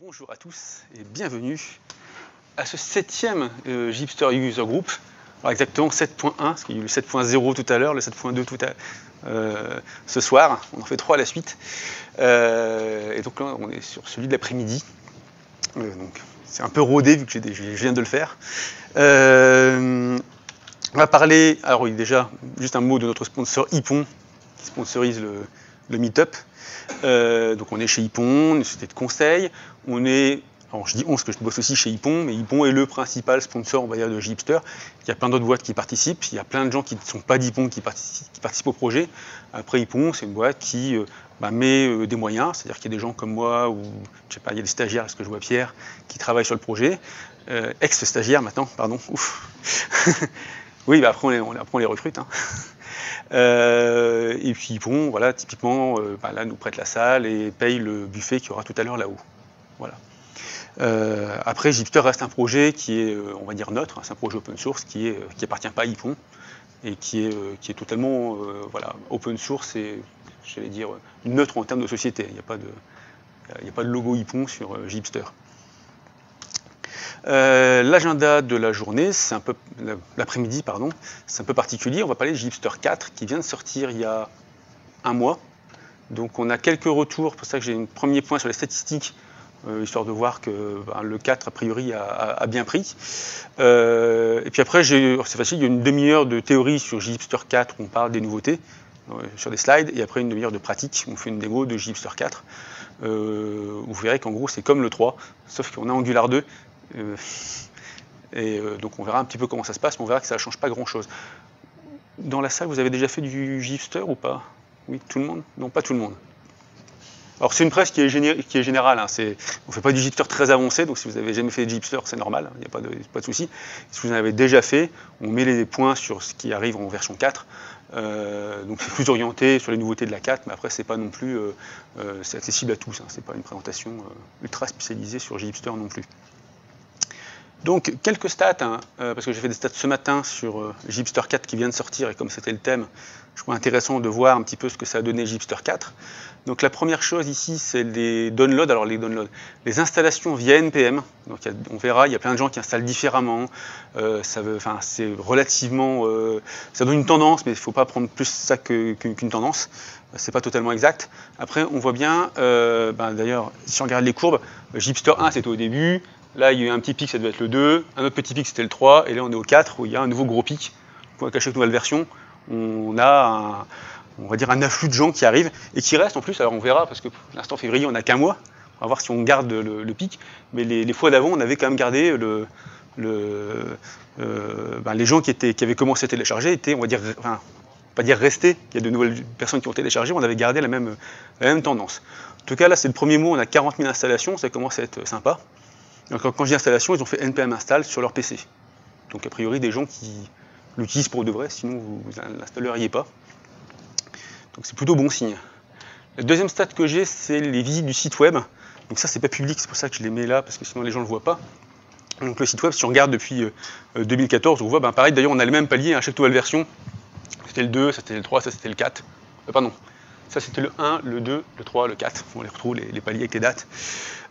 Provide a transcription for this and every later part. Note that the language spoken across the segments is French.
Bonjour à tous et bienvenue à ce 7e Gipster User Group. Alors exactement 7.1, parce qu'il y a eu le 7.0 tout à l'heure, le 7.2 ce soir, on en fait 3 à la suite. Et donc là on est sur celui de l'après-midi. Donc c'est un peu rodé vu que je viens de le faire. On va parler, alors oui déjà, juste un mot de notre sponsor Ipon, qui sponsorise le Meetup. Donc on est chez Ipon, une société de conseil. On est, alors je dis on parce que je bosse aussi chez Ipon, mais Ipon est le principal sponsor, on va dire, de Gipster. Il y a plein d'autres boîtes qui participent, il y a plein de gens qui ne sont pas d'Ipon qui participent au projet. Après Ipon, c'est une boîte qui met des moyens, c'est-à-dire qu'il y a des gens comme moi, ou je sais pas, il y a des stagiaires, parce que je vois Pierre, qui travaillent sur le projet. Ex-stagiaire maintenant, pardon, ouf. Oui, après on les recrute. Hein. Et puis bon, voilà, typiquement, là nous prête la salle et paye le buffet qu'il y aura tout à l'heure là-haut. Voilà. Après, Gipster reste un projet qui est, on va dire, neutre, hein, c'est un projet open source qui appartient pas à Ipon et qui est totalement open source et, j'allais dire, neutre en termes de société. Il n'y a pas de logo Ipon sur Gipster. L'agenda de la journée, c'est un peu l'après-midi, pardon, c'est un peu particulier. On va parler de Gipster 4 qui vient de sortir il y a un mois. Donc on a quelques retours, pour ça que j'ai un premier point sur les statistiques, histoire de voir que le 4 a priori a bien pris. Et puis après, c'est facile, il y a une demi-heure de théorie sur Gipster 4 où on parle des nouveautés sur des slides, et après une demi-heure de pratique où on fait une démo de Gipster 4. Vous verrez qu'en gros c'est comme le 3, sauf qu'on a Angular 2. Donc on verra un petit peu comment ça se passe, mais on verra que ça ne change pas grand chose. Dans la salle, vous avez déjà fait du Gipster ou pas? Oui, tout le monde? Non, pas tout le monde. Alors c'est une presse qui est générale, hein, on ne fait pas du Gipster très avancé, donc si vous n'avez jamais fait de Gipster, c'est normal, il n'y a pas de souci. Si vous en avez déjà fait, on met les points sur ce qui arrive en version 4. Donc c'est plus orienté sur les nouveautés de la 4, mais après c'est pas non plus, c'est accessible à tous, hein, c'est pas une présentation ultra spécialisée sur Gipster non plus. Donc, quelques stats, hein, parce que j'ai fait des stats ce matin sur Gipster 4 qui vient de sortir, et comme c'était le thème, je trouve intéressant de voir un petit peu ce que ça a donné Gipster 4. Donc, la première chose ici, c'est les downloads. Alors, les installations via NPM. Donc, on verra, il y a plein de gens qui installent différemment. C'est relativement. Ça donne une tendance, mais il ne faut pas prendre plus ça qu'une tendance. C'est pas totalement exact. Après, on voit bien, d'ailleurs, si on regarde les courbes, Gipster 1, c'était au début. Là, il y a eu un petit pic, ça devait être le 2, un autre petit pic, c'était le 3, et là, on est au 4, où il y a un nouveau gros pic. Donc, à chaque nouvelle version, on a un afflux de gens qui arrivent, et qui restent en plus, alors on verra, parce que pour l'instant, février, on n'a qu'un mois, on va voir si on garde le pic, mais les fois d'avant, on avait quand même gardé les gens qui avaient commencé à télécharger étaient, on va dire, pas dire restés, il y a de nouvelles personnes qui ont téléchargé, on avait gardé la même tendance. En tout cas, là, c'est le premier mois, on a 40 000 installations, ça commence à être sympa. Donc, quand je dis installation, ils ont fait npm install sur leur PC. Donc a priori des gens qui l'utilisent pour de vrai, sinon vous ne l'installeriez pas. Donc c'est plutôt bon signe. La deuxième stat que j'ai, c'est les visites du site web. Donc ça c'est pas public, c'est pour ça que je les mets là, parce que sinon les gens ne le voient pas. Donc le site web, si on regarde depuis 2014, on voit pareil, d'ailleurs on a les mêmes paliers à chaque nouvelle version. C'était le 2, ça c'était le 3, ça c'était le 4. Pardon, ça c'était le 1, le 2, le 3, le 4. On les retrouve les paliers avec les dates.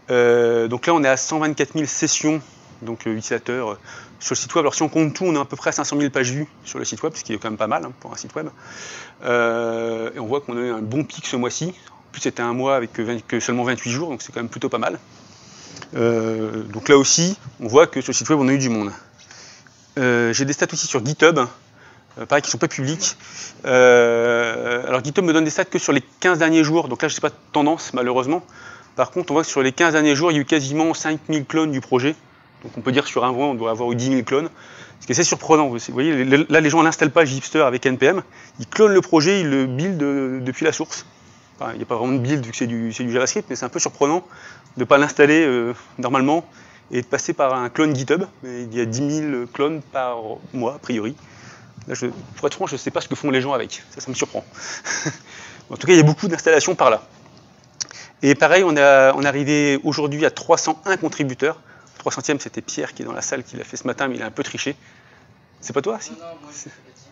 Donc là on est à 124 000 sessions donc utilisateurs sur le site web. Alors si on compte tout, on a à peu près 500 000 pages vues sur le site web, ce qui est quand même pas mal pour un site web. Et on voit qu'on a eu un bon pic ce mois-ci. En plus c'était un mois avec que seulement 28 jours, donc c'est quand même plutôt pas mal. Donc là aussi, on voit que sur le site web on a eu du monde. J'ai des stats aussi sur GitHub, pareil qui ne sont pas publics. Alors GitHub me donne des stats que sur les 15 derniers jours, donc là je ne sais pas de tendance malheureusement. Par contre, on voit que sur les 15 derniers jours, il y a eu quasiment 5000 clones du projet. Donc on peut dire que sur un mois, on doit avoir eu 10 000 clones. Ce qui est assez surprenant. Vous voyez, là, les gens n'installent pas Gipster avec NPM. Ils clonent le projet, ils le buildent depuis la source. Enfin, il n'y a pas vraiment de build vu que c'est du JavaScript, mais c'est un peu surprenant de ne pas l'installer normalement et de passer par un clone GitHub. Mais il y a 10 000 clones par mois, a priori. Là, pour être franc, je ne sais pas ce que font les gens avec. Ça me surprend. En tout cas, il y a beaucoup d'installations par là. Et pareil, on est arrivé aujourd'hui à 301 contributeurs. Le 300e, c'était Pierre qui est dans la salle, qui l'a fait ce matin, mais il a un peu triché. C'est pas toi, si? Non, moi j'ai fait le 10 000e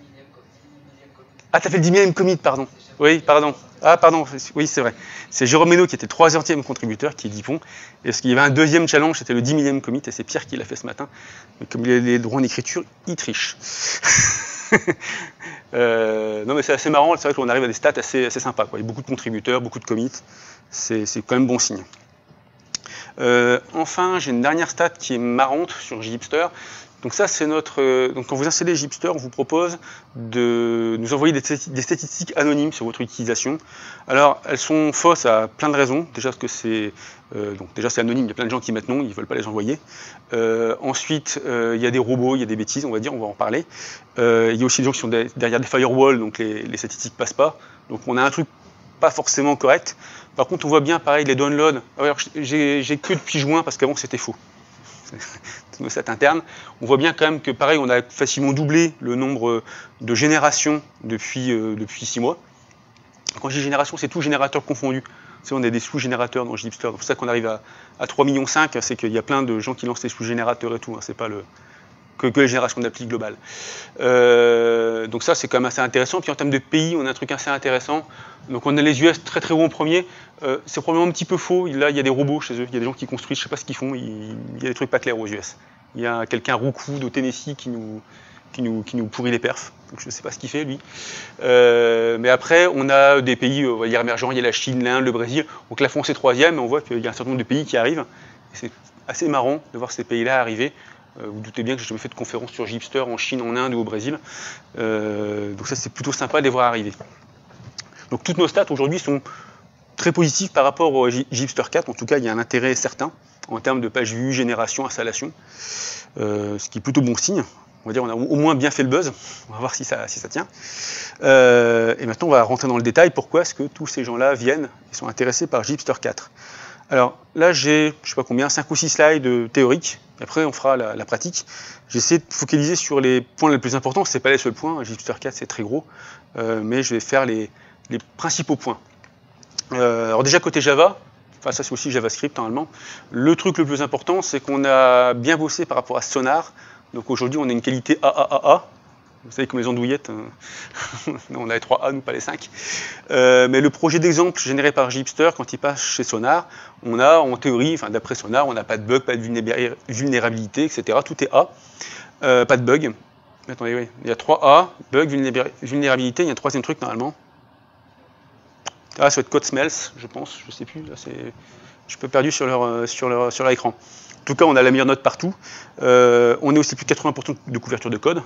commit. Ah, t'as fait le 10 000e commit, pardon. J'ai Oui, pardon. Ah, pardon, oui, c'est vrai. C'est Jérôme Ménaud qui était le 3e contributeur, qui est Dipon. Et ce qu'il y avait un deuxième challenge, c'était le 10 millième commit, et c'est Pierre qui l'a fait ce matin. Mais comme il a les droits en écriture, il triche. Non, mais c'est assez marrant, c'est vrai qu'on arrive à des stats assez sympas, quoi. Il y a beaucoup de contributeurs, beaucoup de commits. C'est quand même bon signe. Enfin, j'ai une dernière stat qui est marrante sur Gipster. Donc ça, c'est notre. Donc quand vous installez Gipster, on vous propose de nous envoyer des statistiques anonymes sur votre utilisation. Alors, elles sont fausses à plein de raisons. Déjà, parce que c'est c'est anonyme. Il y a plein de gens qui mettent non, ils ne veulent pas les envoyer. Ensuite, il y a des robots, il y a des bêtises, on va dire, on va en parler. Il y a aussi des gens qui sont derrière des firewalls, donc les statistiques passent pas. Donc on a un truc pas forcément correct. Par contre, on voit bien, pareil, les downloads. Alors, j'ai que depuis juin, parce qu'avant, c'était faux. C'est nos stats internes. On voit bien quand même que, pareil, on a facilement doublé le nombre de générations depuis 6 mois. Quand je dis génération, c'est tout générateur confondu. Tu sais, on a des sous-générateurs dans Gipster. C'est pour ça qu'on arrive à 3,5 millions, c'est qu'il y a plein de gens qui lancent des sous-générateurs et tout. Hein. C'est pas que les générations d'appli globales. Donc ça, c'est quand même assez intéressant. Puis en termes de pays, on a un truc assez intéressant. Donc on a les US très très haut en premier. C'est probablement un petit peu faux. Là, il y a des robots chez eux. Il y a des gens qui construisent, je ne sais pas ce qu'ils font. Il y a des trucs pas clairs aux US. Il y a quelqu'un, Roku, au Tennessee, qui nous pourrit les perfs. Donc je ne sais pas ce qu'il fait, lui. Mais après, on a des pays, on va dire, émergents. Il y a la Chine, l'Inde, le Brésil. Donc la France est 3e. On voit qu'il y a un certain nombre de pays qui arrivent. C'est assez marrant de voir ces pays-là arriver. Vous doutez bien que je n'ai jamais fait de conférence sur Gipster en Chine, en Inde ou au Brésil. Donc ça, c'est plutôt sympa de les voir arriver. Donc toutes nos stats aujourd'hui sont très positives par rapport au Gipster 4. En tout cas, il y a un intérêt certain en termes de pages vues, génération, installation. Ce qui est plutôt bon signe. On va dire qu'on a au moins bien fait le buzz. On va voir si ça tient. Et maintenant, on va rentrer dans le détail. Pourquoi est-ce que tous ces gens-là viennent et sont intéressés par Gipster 4 ? Alors là, j'ai, je ne sais pas combien, 5 ou 6 slides théoriques. Et après, on fera la pratique. J'ai essayé de focaliser sur les points les plus importants. Ce n'est pas les seuls points. Gipster 4, c'est très gros. Mais je vais faire les principaux points. Alors déjà, côté Java, enfin ça c'est aussi JavaScript normalement, le truc le plus important, c'est qu'on a bien bossé par rapport à Sonar. Donc aujourd'hui, on a une qualité AAAA. Vous savez, comme les andouillettes, on a les 3 A, nous pas les 5. Mais le projet d'exemple généré par Gipster, quand il passe chez Sonar, on a en théorie, enfin d'après Sonar, on n'a pas de bug, pas de vulnérabilité, etc. Tout est A. Pas de bug. Attendez, oui. Il y a 3 A, bug, vulnérabilité, il y a un troisième truc normalement. Ah, ça va être code smells, je pense, je sais plus. Là, je suis un peu perdu sur leur écran. En tout cas, on a la meilleure note partout. On est aussi plus de 80% de couverture de code.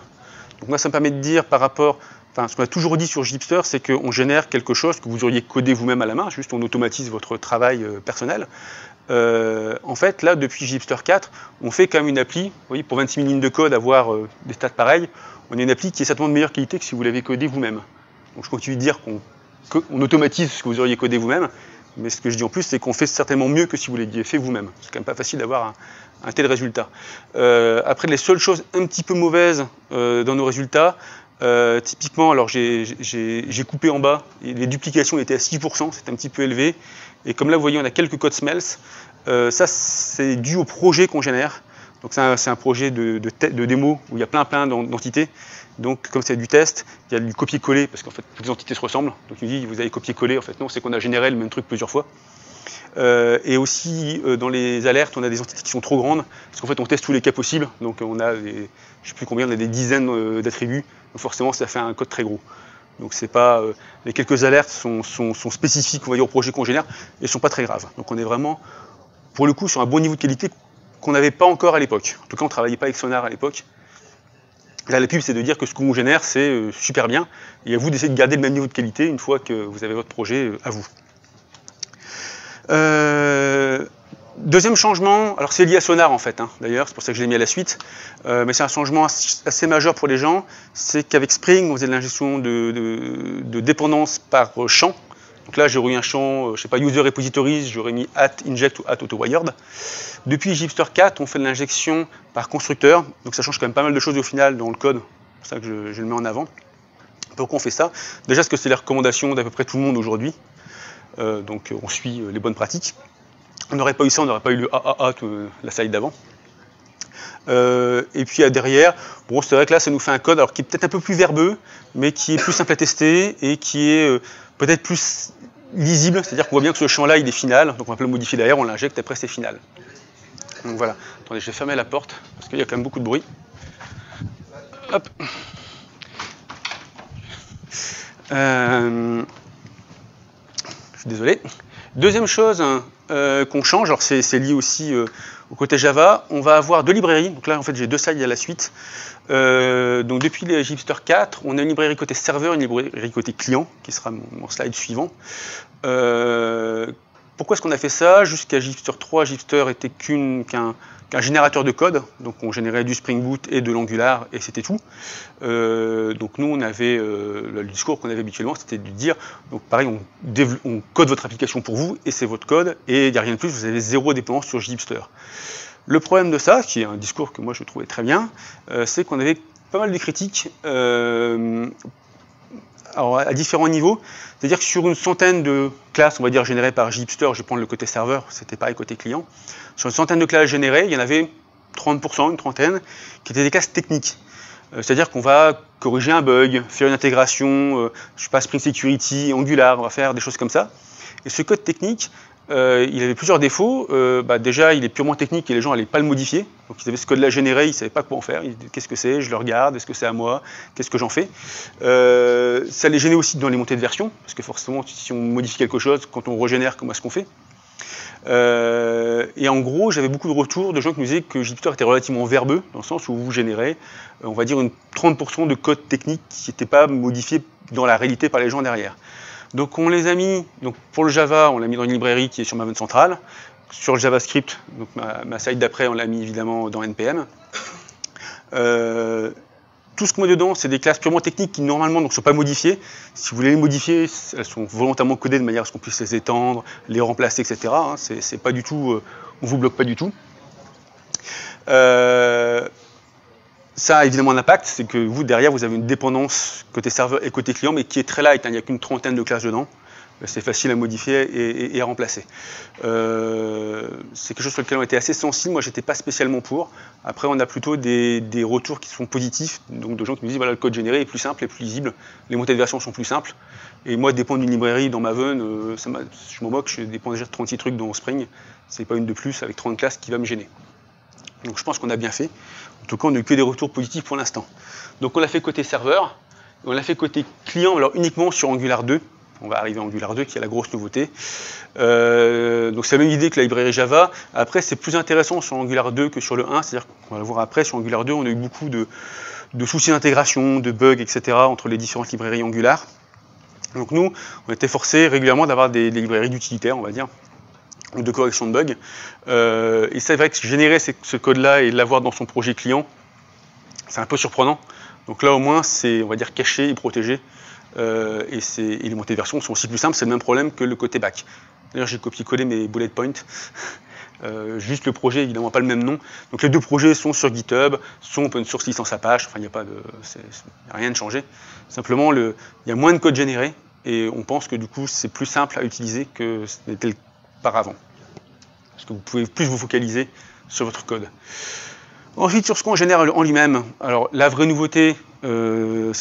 Donc moi, ça me permet de dire par rapport, enfin, ce qu'on a toujours dit sur Gipster, c'est qu'on génère quelque chose que vous auriez codé vous-même à la main, juste on automatise votre travail personnel. En fait, là, depuis Gipster 4, on fait quand même une appli, vous voyez, pour 26 000 lignes de code, avoir des stats pareilles, on a une appli qui est certainement de meilleure qualité que si vous l'avez codé vous-même. Donc je continue de dire qu'on automatise ce que vous auriez codé vous-même, mais ce que je dis en plus, c'est qu'on fait certainement mieux que si vous l'aviez fait vous-même. C'est quand même pas facile d'avoir un tel résultat. Après, les seules choses un petit peu mauvaises dans nos résultats, typiquement, alors j'ai coupé en bas, et les duplications étaient à 6%, c'est un petit peu élevé. Et comme là, vous voyez, on a quelques codes smells. Ça, c'est dû au projet qu'on génère. Donc c'est un projet de démo où il y a plein d'entités. Donc comme c'est du test, il y a du copier-coller, parce qu'en fait, toutes les entités se ressemblent. Donc il dit, vous avez copié-coller, en fait non, c'est qu'on a généré le même truc plusieurs fois. Et aussi, dans les alertes, on a des entités qui sont trop grandes, parce qu'en fait, on teste tous les cas possibles. Donc on a, je ne sais plus combien, on a des dizaines d'attributs. Donc forcément, ça fait un code très gros. Donc c'est pas, les quelques alertes sont spécifiques, on va dire, au projet qu'on génère, et ne sont pas très graves. Donc on est vraiment, pour le coup, sur un bon niveau de qualité qu'on n'avait pas encore à l'époque. En tout cas, on ne travaillait pas avec Sonar à l'époque. Là, la pub, c'est de dire que ce qu'on génère, c'est super bien, et à vous d'essayer de garder le même niveau de qualité une fois que vous avez votre projet à vous. Deuxième changement, alors c'est lié à Sonar en fait, hein, d'ailleurs, c'est pour ça que je l'ai mis à la suite, mais c'est un changement assez majeur pour les gens, c'est qu'avec Spring, on faisait de l'ingestion de dépendance par champ. Donc là, j'aurais eu un champ, je ne sais pas, user repositories, j'aurais mis @inject ou @autowired. Depuis Gipster 4, on fait de l'injection par constructeur, donc ça change quand même pas mal de choses au final dans le code, c'est pour ça que je le mets en avant. Pourquoi on fait ça? Déjà, parce que c'est les recommandations d'à peu près tout le monde aujourd'hui, donc on suit les bonnes pratiques. On n'aurait pas eu ça, on n'aurait pas eu le AAA, la slide d'avant. Et puis derrière, bon, c'est vrai que là, ça nous fait un code alors, qui est peut-être un peu plus verbeux, mais qui est plus simple à tester et qui est peut-être plus lisible, c'est-à-dire qu'on voit bien que ce champ-là, il est final, donc on va le modifier derrière, on l'injecte, après c'est final. Donc voilà. Attendez, je vais fermer la porte, parce qu'il y a quand même beaucoup de bruit. Hop. Je suis désolé. Deuxième chose qu'on change, alors c'est lié aussi au côté Java, on va avoir deux librairies. Donc là, en fait, j'ai deux slides à la suite. Donc depuis les Gipster 4, on a une librairie côté serveur, une librairie côté client, qui sera mon slide suivant. Pourquoi est-ce qu'on a fait ça? Jusqu'à Gipster 3, Gipster était qu'un générateur de code, donc on générait du Spring Boot et de l'Angular et c'était tout. Donc nous on avait le discours qu'on avait habituellement, c'était de dire, donc pareil, on code votre application pour vous et c'est votre code et il n'y a rien de plus, vous avez zéro dépendance sur Gipster. Le problème de ça, qui est un discours que moi je trouvais très bien, c'est qu'on avait pas mal de critiques alors à différents niveaux, c'est-à-dire que sur une centaine de classes, on va dire générées par Gipster, je vais prendre le côté serveur, c'était pareil côté client, sur une centaine de classes générées, il y en avait 30%, une trentaine, qui étaient des classes techniques. C'est-à-dire qu'on va corriger un bug, faire une intégration, je sais pas, Spring Security, Angular, on va faire des choses comme ça. Et ce code technique, il avait plusieurs défauts. Déjà, il est purement technique et les gens n'allaient pas le modifier. Donc ils avaient ce code-là généré, ils ne savaient pas quoi en faire. Ils disaient qu'est-ce que c'est, je le regarde, est-ce que c'est à moi, qu'est-ce que j'en fais. Ça les gênait aussi dans les montées de version, parce que forcément, si on modifie quelque chose, quand on régénère, comment est-ce qu'on fait? Et en gros, j'avais beaucoup de retours de gens qui me disaient que Gipster était relativement verbeux, dans le sens où vous générez, on va dire, 30% de code technique qui n'était pas modifié dans la réalité par les gens derrière. Donc on les a mis, donc pour le Java, on l'a mis dans une librairie qui est sur Maven centrale. Sur le JavaScript, donc ma slide d'après, on l'a mis évidemment dans NPM. Tout ce qu'on met dedans, c'est des classes purement techniques qui normalement ne sont pas modifiées. Si vous voulez les modifier, elles sont volontairement codées de manière à ce qu'on puisse les étendre, les remplacer, etc. C'est pas du tout, on vous bloque pas du tout. Ça a évidemment un impact, c'est que vous, derrière, vous avez une dépendance côté serveur et côté client, mais qui est très light, il n'y a qu'une trentaine de classes dedans. C'est facile à modifier et à remplacer. C'est quelque chose sur lequel on était assez sensible, moi j'étais pas spécialement pour. Après on a plutôt des retours qui sont positifs, donc de gens qui me disent voilà, le code généré est plus simple et plus lisible, les montées de version sont plus simples. Et moi dépendre d'une librairie dans Maven, je m'en moque, je dépends déjà de 36 trucs dans Spring, c'est pas une de plus avec 30 classes qui va me gêner. Donc je pense qu'on a bien fait. En tout cas, on n'a eu que des retours positifs pour l'instant. Donc on l'a fait côté serveur, on l'a fait côté client, alors uniquement sur Angular 2. On va arriver à Angular 2 qui est la grosse nouveauté. Donc c'est la même idée que la librairie Java. Après, c'est plus intéressant sur Angular 2 que sur le 1. C'est-à-dire qu'on va le voir après, sur Angular 2, on a eu beaucoup de soucis d'intégration, de bugs, etc. entre les différentes librairies Angular. Donc nous, on était forcés régulièrement d'avoir des librairies d'utilitaires, on va dire, ou de correction de bugs. Et c'est vrai que générer ce code-là et l'avoir dans son projet client, c'est un peu surprenant. Donc là, au moins, c'est, on va dire, caché et protégé. Et les montées de version sont aussi plus simples, c'est le même problème que le côté back. D'ailleurs, j'ai copié-collé mes bullet points. Juste le projet, évidemment, pas le même nom. Donc les deux projets sont sur GitHub, sont open source licence Apache, enfin, il n'y a rien de changé. Simplement, il y a moins de code généré, et on pense que du coup, c'est plus simple à utiliser que ce n'était le auparavant. Parce que vous pouvez plus vous focaliser sur votre code. Ensuite, sur ce qu'on génère en lui-même, alors la vraie nouveauté, c'est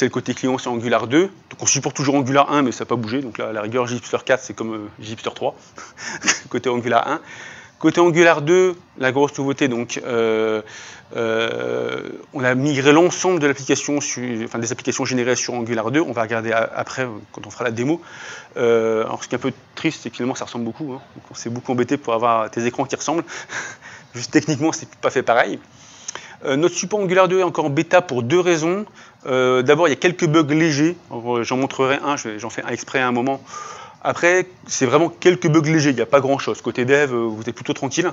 le côté client, c'est Angular 2. Donc on supporte toujours Angular 1, mais ça n'a pas bougé. Donc là, à la rigueur, Gipster 4, c'est comme Gipster 3, côté Angular 1. Côté Angular 2, la grosse nouveauté, donc, on a migré l'ensemble de l'application, enfin des applications générées sur Angular 2. On va regarder après, quand on fera la démo. Alors ce qui est un peu triste, c'est que finalement ça ressemble beaucoup. Hein. Donc, on s'est beaucoup embêté pour avoir des écrans qui ressemblent. Juste techniquement, c'est pas fait pareil. Notre support Angular 2 est encore en bêta pour deux raisons. D'abord, il y a quelques bugs légers. J'en montrerai un, j'en fais un exprès à un moment. Après, c'est vraiment quelques bugs légers, il n'y a pas grand-chose. Côté dev, vous êtes plutôt tranquille.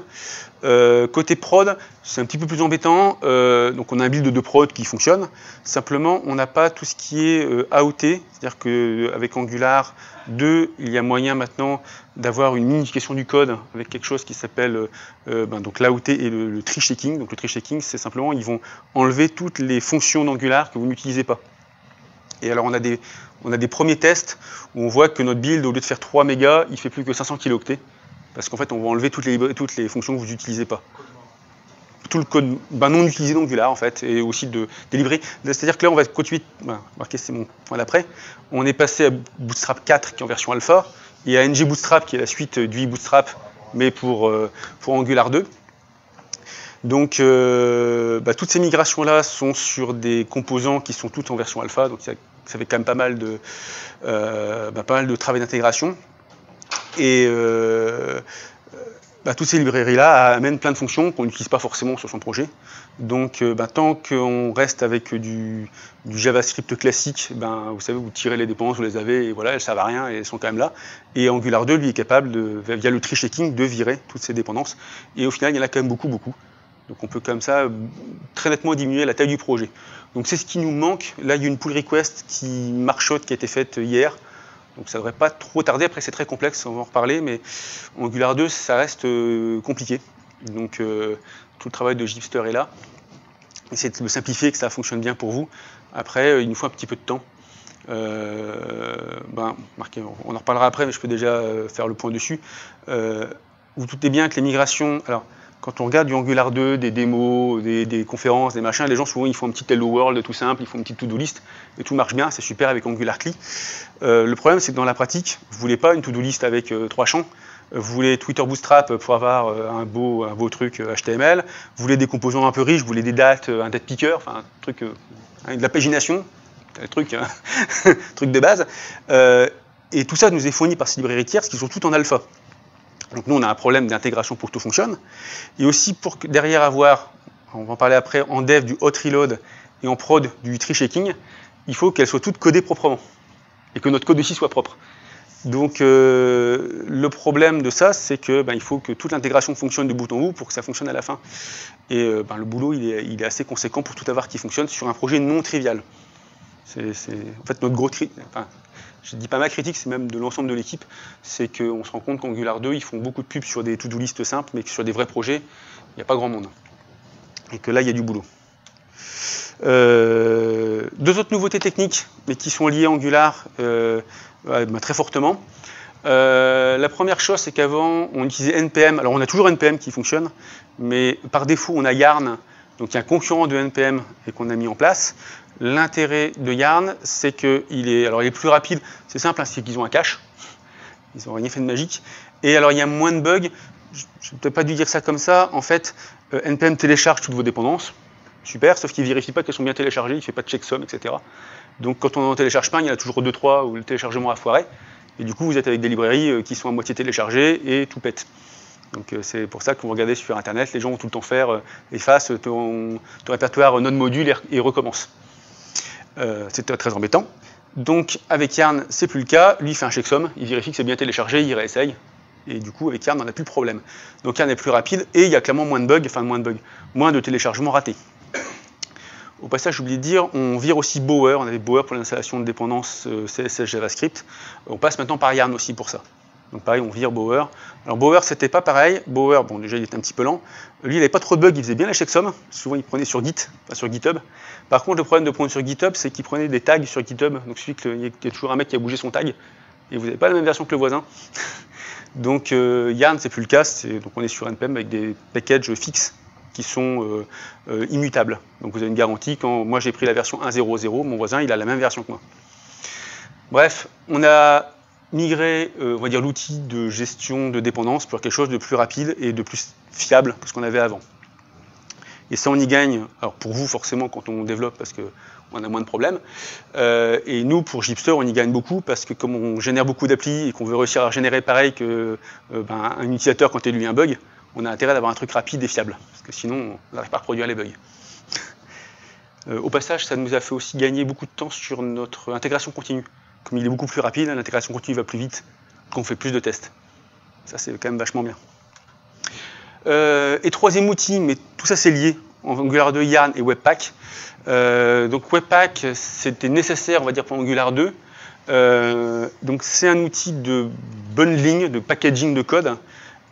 Côté prod, c'est un petit peu plus embêtant. Donc on a un build de prod qui fonctionne. Simplement, on n'a pas tout ce qui est AOT. C'est-à-dire qu'avec Angular 2, il y a moyen maintenant d'avoir une unification du code avec quelque chose qui s'appelle donc l'AOT et le tree checking. Donc le tree checking, c'est simplement, ils vont enlever toutes les fonctions d'Angular que vous n'utilisez pas. Et alors on a des premiers tests où on voit que notre build, au lieu de faire 3 mégas, il fait plus que 500 kilooctets. Parce qu'en fait, on va enlever toutes les fonctions que vous n'utilisez pas. tout le code non utilisé d'Angular en fait, et aussi des librairies. C'est-à-dire que là, on va continuer, remarquez, c'est mon point d'après, on est passé à Bootstrap 4 qui est en version alpha, et à NG Bootstrap qui est la suite du Bootstrap, mais pour Angular 2. Donc, toutes ces migrations-là sont sur des composants qui sont toutes en version alpha, donc ça fait quand même pas mal de travail d'intégration. Et toutes ces librairies-là amènent plein de fonctions qu'on n'utilise pas forcément sur son projet. Donc, tant qu'on reste avec du JavaScript classique, vous savez, vous tirez les dépendances, vous les avez, et voilà, elles ne servent à rien, et elles sont quand même là. Et Angular 2, lui, est capable, via le tree checking, de virer toutes ces dépendances. Et au final, il y en a quand même beaucoup. Donc on peut comme ça très nettement diminuer la taille du projet. Donc c'est ce qui nous manque. Là, il y a une pull request qui marchote, qui a été faite hier. Donc ça ne devrait pas trop tarder. Après, c'est très complexe, on va en reparler. Mais Angular 2, ça reste compliqué. Donc tout le travail de Gipster est là. Essayez de le simplifier, que ça fonctionne bien pour vous. Après, il nous faut un petit peu de temps. Marquez, on en reparlera après, mais je peux déjà faire le point dessus. Vous doutez bien que les migrations... Alors, quand on regarde du Angular 2, des démos, des conférences, des machins, les gens souvent ils font un petit Hello World tout simple, ils font une petite to-do list et tout marche bien, c'est super avec Angular CLI. Le problème c'est que dans la pratique, vous ne voulez pas une to-do list avec 3 champs, vous voulez Twitter Bootstrap pour avoir un beau truc HTML, vous voulez des composants un peu riches, vous voulez des dates, un date picker, enfin un truc, de la pagination, un truc de base. Et tout ça nous est fourni par ces librairies tierces qui sont toutes en alpha. Donc nous, on a un problème d'intégration pour que tout fonctionne. Et aussi pour que derrière avoir, on va en parler après, en dev du hot reload et en prod du tree checking, il faut qu'elles soient toutes codées proprement. Et que notre code aussi soit propre. Donc le problème de ça, c'est que il faut que toute l'intégration fonctionne de bout en bout pour que ça fonctionne à la fin. Et le boulot, il est assez conséquent pour tout avoir qui fonctionne sur un projet non trivial. C'est en fait notre gros je ne dis pas ma critique, c'est même de l'ensemble de l'équipe, c'est qu'on se rend compte qu'Angular 2, ils font beaucoup de pubs sur des to-do list simples, mais que sur des vrais projets, il n'y a pas grand monde. Et que là, il y a du boulot. 2 autres nouveautés techniques, mais qui sont liées à Angular très fortement. La première chose, c'est qu'avant, on utilisait NPM. Alors, on a toujours NPM qui fonctionne, mais par défaut, on a Yarn, donc il y a un concurrent de NPM et qu'on a mis en place. L'intérêt de Yarn, c'est qu'il est plus rapide. C'est simple, c'est qu'ils ont un cache. Ils n'ont rien fait de magique. Et alors, il y a moins de bugs. Je n'ai peut-être pas dû dire ça comme ça. En fait, NPM télécharge toutes vos dépendances. Super, sauf qu'il ne vérifie pas qu'elles sont bien téléchargées. Il ne fait pas de checksum, etc. Donc, quand on n'en télécharge pas, il y en a toujours 2-3 où le téléchargement a foiré. Et du coup, vous êtes avec des librairies qui sont à moitié téléchargées et tout pète. Donc c'est pour ça que vous regardez sur Internet, les gens vont tout le temps faire efface ton répertoire non-module et recommence. C'est très embêtant. Donc avec Yarn, c'est plus le cas. Lui, il fait un checksum, il vérifie que c'est bien téléchargé, il réessaye. Et du coup, avec Yarn, on n'a plus de problème. Donc Yarn est plus rapide et il y a clairement moins de bugs, moins de téléchargements ratés. Au passage, j'ai oublié de dire, on vire aussi Bower. On avait Bower pour l'installation de dépendances CSS JavaScript. On passe maintenant par Yarn aussi pour ça. Donc pareil, on vire Bower. Alors Bower, c'était pas pareil. Bower, bon déjà il était un petit peu lent. Lui, il n'avait pas trop de bugs, il faisait bien la checksum. Souvent, il prenait sur Git, pas sur GitHub. Par contre, le problème de prendre sur GitHub, c'est qu'il prenait des tags sur GitHub. Donc il y a toujours un mec qui a bougé son tag. Et vous n'avez pas la même version que le voisin. Donc Yarn, c'est plus le cas. Donc on est sur NPM avec des packages fixes qui sont immutables. Donc vous avez une garantie. Quand moi j'ai pris la version 1.0.0, mon voisin, il a la même version que moi. Bref, on a migrer, on va dire, l'outil de gestion de dépendance pour quelque chose de plus rapide et de plus fiable que ce qu'on avait avant. Et ça, on y gagne, alors pour vous, forcément, quand on développe, parce qu'on a moins de problèmes. Et nous, pour Gipster, on y gagne beaucoup, parce que comme on génère beaucoup d'applis et qu'on veut réussir à générer pareil qu'un utilisateur quand il lui un bug, on a intérêt d'avoir un truc rapide et fiable, parce que sinon, on n'arrive pas à reproduire les bugs. Au passage, ça nous a fait aussi gagner beaucoup de temps sur notre intégration continue. Comme il est beaucoup plus rapide, l'intégration continue va plus vite, qu'on fait plus de tests. Ça, c'est quand même vachement bien. Et troisième outil, mais tout ça c'est lié, Angular 2, Yarn et Webpack. Donc Webpack, c'était nécessaire, on va dire, pour Angular 2. Donc c'est un outil de bundling, de packaging de code.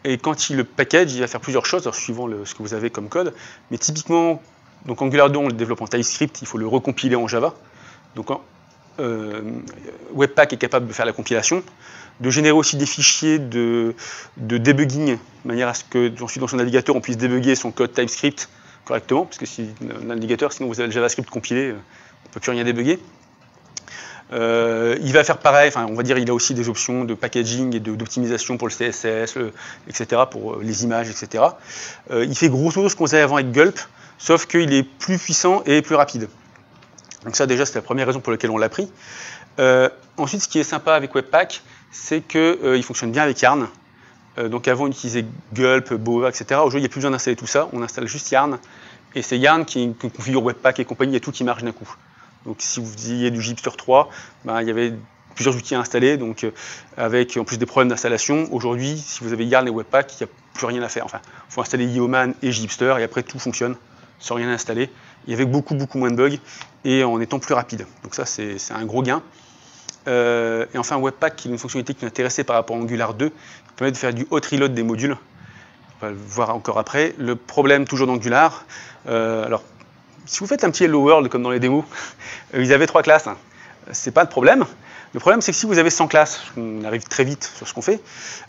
Et quand il le package, il va faire plusieurs choses, alors, suivant ce que vous avez comme code. Mais typiquement, donc Angular 2, on le développe en TypeScript, il faut le recompiler en Java. Donc Webpack est capable de faire la compilation, de générer aussi des fichiers de debugging, de manière à ce que ensuite dans son navigateur on puisse débugger son code TypeScript correctement, parce que si l'indicateur, sinon vous avez le JavaScript compilé, on ne peut plus rien débugger. Il va faire pareil, on va dire il a aussi des options de packaging et d'optimisation pour le CSS, etc., pour les images, etc. Il fait grosso modo ce qu'on faisait avant avec Gulp, sauf qu'il est plus puissant et plus rapide. Donc ça déjà c'est la première raison pour laquelle on l'a pris. Ensuite ce qui est sympa avec Webpack, c'est qu'il fonctionne bien avec Yarn. Donc avant on utilisait Gulp, Boa, etc. Aujourd'hui il n'y a plus besoin d'installer tout ça, on installe juste Yarn. Et c'est Yarn qui configure Webpack et compagnie, il y a tout qui marche d'un coup. Donc si vous faisiez du Gipster 3, il y avait plusieurs outils à installer, donc avec en plus des problèmes d'installation. Aujourd'hui, si vous avez Yarn et Webpack, il n'y a plus rien à faire. Enfin, il faut installer Yeoman et Gipster et après tout fonctionne sans rien installer. Et avec beaucoup moins de bugs et en étant plus rapide. Donc ça, c'est un gros gain. Et enfin, Webpack, qui est une fonctionnalité qui nous intéressait par rapport à Angular 2, qui permet de faire du hot reload des modules. On va le voir encore après. Le problème toujours d'Angular, alors si vous faites un petit Hello World comme dans les démos, ils avaient 3 classes, c'est pas de problème. Le problème c'est que si vous avez 100 classes, on arrive très vite sur ce qu'on fait,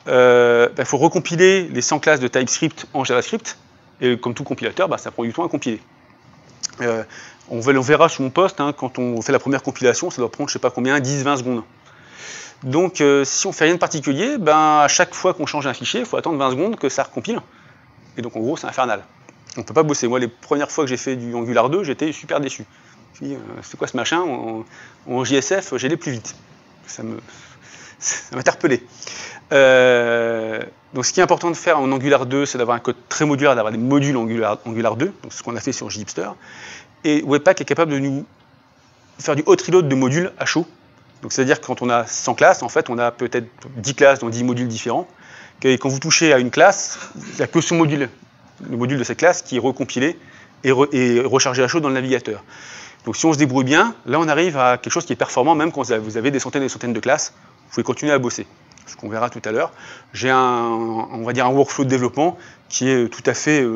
il faut recompiler les 100 classes de TypeScript en JavaScript, et comme tout compilateur, ça prend du temps à compiler. On verra sur mon post, quand on fait la première compilation, ça doit prendre je sais pas combien, 10-20 secondes. Donc si on fait rien de particulier, à chaque fois qu'on change un fichier, il faut attendre 20 secondes que ça recompile. Et donc en gros c'est infernal. On ne peut pas bosser. Moi les premières fois que j'ai fait du Angular 2, j'étais super déçu. Je me dis, c'est quoi ce machin, en JSF, j'allais plus vite. Ça m'a interpellé. Donc ce qui est important de faire en Angular 2, c'est d'avoir un code très modulaire, d'avoir des modules Angular 2, donc c'est ce qu'on a fait sur Gipster. Et Webpack est capable de nous faire du hot reload de modules à chaud. Donc c'est-à-dire que quand on a 100 classes, en fait, on a peut-être 10 classes dans 10 modules différents. Et quand vous touchez à une classe, il n'y a que son module, le module de cette classe, qui est recompilé et rechargé à chaud dans le navigateur. Donc si on se débrouille bien, là on arrive à quelque chose qui est performant, même quand vous avez des centaines et des centaines de classes, vous pouvez continuer à bosser. Ce qu'on verra tout à l'heure. J'ai on va dire un workflow de développement qui est tout à fait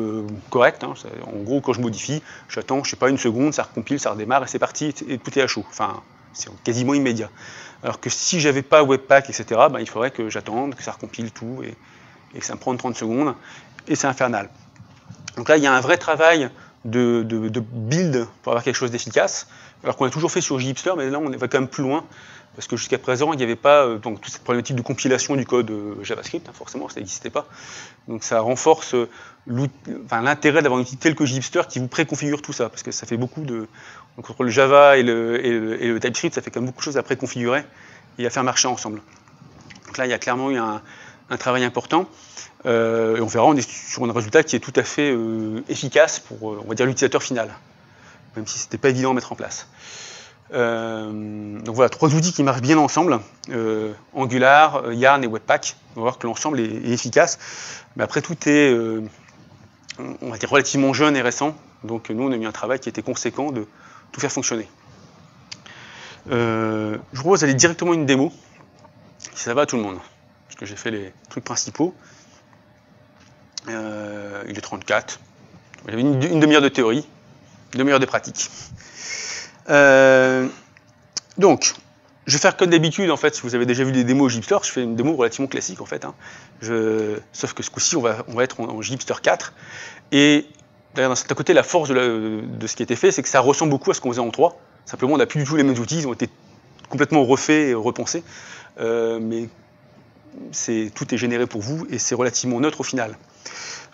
correct. En gros, quand je modifie, j'attends, je sais pas, une seconde, ça recompile, ça redémarre et c'est parti, et tout est à chaud. Enfin, c'est quasiment immédiat. Alors que si j'avais pas Webpack, etc., il faudrait que j'attende, que ça recompile tout et que ça me prenne 30 secondes, et c'est infernal. Donc là, il y a un vrai travail de build pour avoir quelque chose d'efficace, alors qu'on a toujours fait sur Gipster, mais là, on va quand même plus loin, parce que jusqu'à présent, il n'y avait pas toute cette problématique de compilation du code JavaScript, forcément, ça n'existait pas. Donc ça renforce l'intérêt d'avoir un outil tel que Gipster qui vous préconfigure tout ça, parce que ça fait beaucoup de... Donc, entre le Java et le TypeScript, ça fait quand même beaucoup de choses à préconfigurer et à faire marcher ensemble. Donc là, il y a clairement eu un travail important. Et on verra, on est sur un résultat qui est tout à fait efficace pour, on va dire, l'utilisateur final, même si ce n'était pas évident à mettre en place. Donc voilà, 3 outils qui marchent bien ensemble, Angular, Yarn et Webpack. On va voir que l'ensemble est efficace. Mais après, tout est, on va dire, relativement jeune et récent. Donc nous, on a mis un travail qui était conséquent de tout faire fonctionner. Je vous propose d'aller directement à une démo, si ça va à tout le monde, parce que j'ai fait les trucs principaux. Il est 34. J'avais une demi-heure de théorie, une demi-heure de pratique. Donc, je vais faire comme d'habitude, en fait, si vous avez déjà vu des démos Gipster, je fais une démo relativement classique, en fait. Sauf que ce coup-ci, on va être en Gipster 4. Et d'ailleurs, d'un côté, la force de ce qui a été fait, c'est que ça ressemble beaucoup à ce qu'on faisait en 3. Simplement, on n'a plus du tout les mêmes outils, ils ont été complètement refaits et repensés. Mais tout est généré pour vous et c'est relativement neutre au final.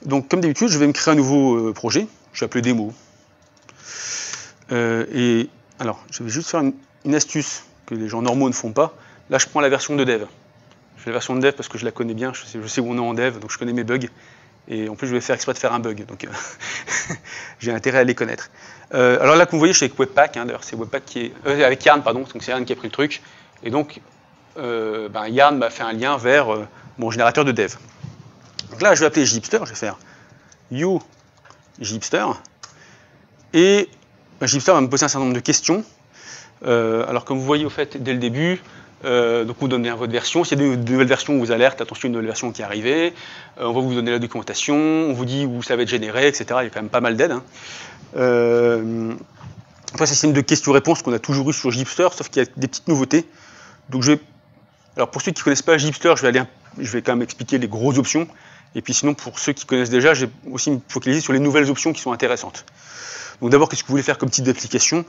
Donc, comme d'habitude, je vais me créer un nouveau projet. Je vais appeler démo. Et alors, je vais juste faire une astuce que les gens normaux ne font pas. Là, je prends la version de dev. Je fais la version de dev parce que je la connais bien, je sais où on est en dev, donc je connais mes bugs. Et en plus, je vais faire exprès de faire un bug, donc j'ai intérêt à les connaître. Alors là, comme vous voyez, je suis avec Webpack, d'ailleurs, c'est Webpack qui est... avec Yarn, pardon, donc c'est Yarn qui a pris le truc. Et donc, Yarn m'a fait un lien vers mon générateur de dev. Donc là, je vais appeler Gipster, je vais faire you Gipster. Et Gipster va me poser un certain nombre de questions. Alors comme vous voyez au fait dès le début, donc vous donnez votre version. S'il y a de nouvelles versions, on vous alerte, attention, une nouvelle version qui est arrivée. On va vous donner la documentation, on vous dit où ça va être généré, etc. Il y a quand même pas mal d'aide. Après, c'est un système de questions-réponses qu'on a toujours eu sur Gipster, sauf qu'il y a des petites nouveautés. Donc alors pour ceux qui ne connaissent pas Gipster, je vais quand même expliquer les grosses options. Et puis sinon, pour ceux qui connaissent déjà, j'ai aussi me focaliser sur les nouvelles options qui sont intéressantes. Donc d'abord, qu'est-ce que vous voulez faire comme type d'application?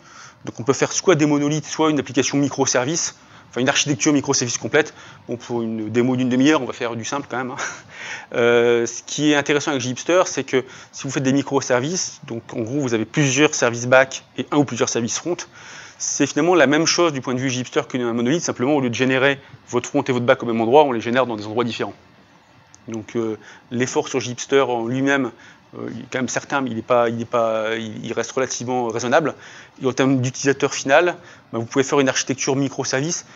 Donc on peut faire soit des monolithes, soit une application microservice, enfin une architecture microservice complète. Bon, pour une démo d'une demi-heure, on va faire du simple quand même. Ce qui est intéressant avec Gipster, c'est que si vous faites des microservices, donc en gros vous avez plusieurs services back et un ou plusieurs services front, c'est finalement la même chose du point de vue Gipster qu'un monolithe, simplement au lieu de générer votre front et votre back au même endroit, on les génère dans des endroits différents. Donc l'effort sur Gipster en lui-même, il est quand même certain, mais il reste relativement raisonnable. Et en termes d'utilisateur final, vous pouvez faire une architecture microservice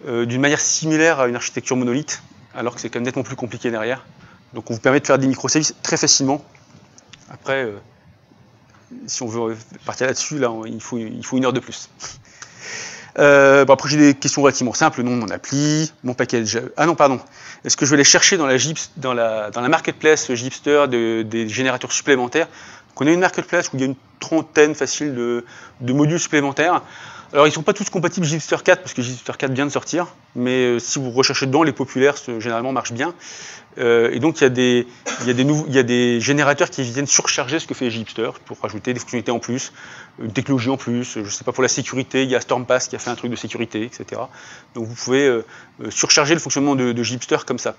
d'une manière similaire à une architecture monolithe, alors que c'est quand même nettement plus compliqué derrière. Donc on vous permet de faire des microservices très facilement. Après, si on veut partir là-dessus, il faut une heure de plus. Après j'ai des questions relativement simples, nom de mon appli, mon package. Ah non, pardon. Est-ce que je vais aller chercher dans la marketplace Gipster des générateurs supplémentaires? Donc on a une marketplace où il y a une trentaine facile de modules supplémentaires. Alors ils ne sont pas tous compatibles Gipster 4 parce que Gipster 4 vient de sortir, mais si vous recherchez dedans, les populaires généralement marchent bien. Et donc il y a des générateurs qui viennent surcharger ce que fait Gipster pour rajouter des fonctionnalités en plus, une technologie en plus, je ne sais pas, pour la sécurité, il y a Stormpass qui a fait un truc de sécurité, etc. Donc vous pouvez surcharger le fonctionnement de Gipster comme ça.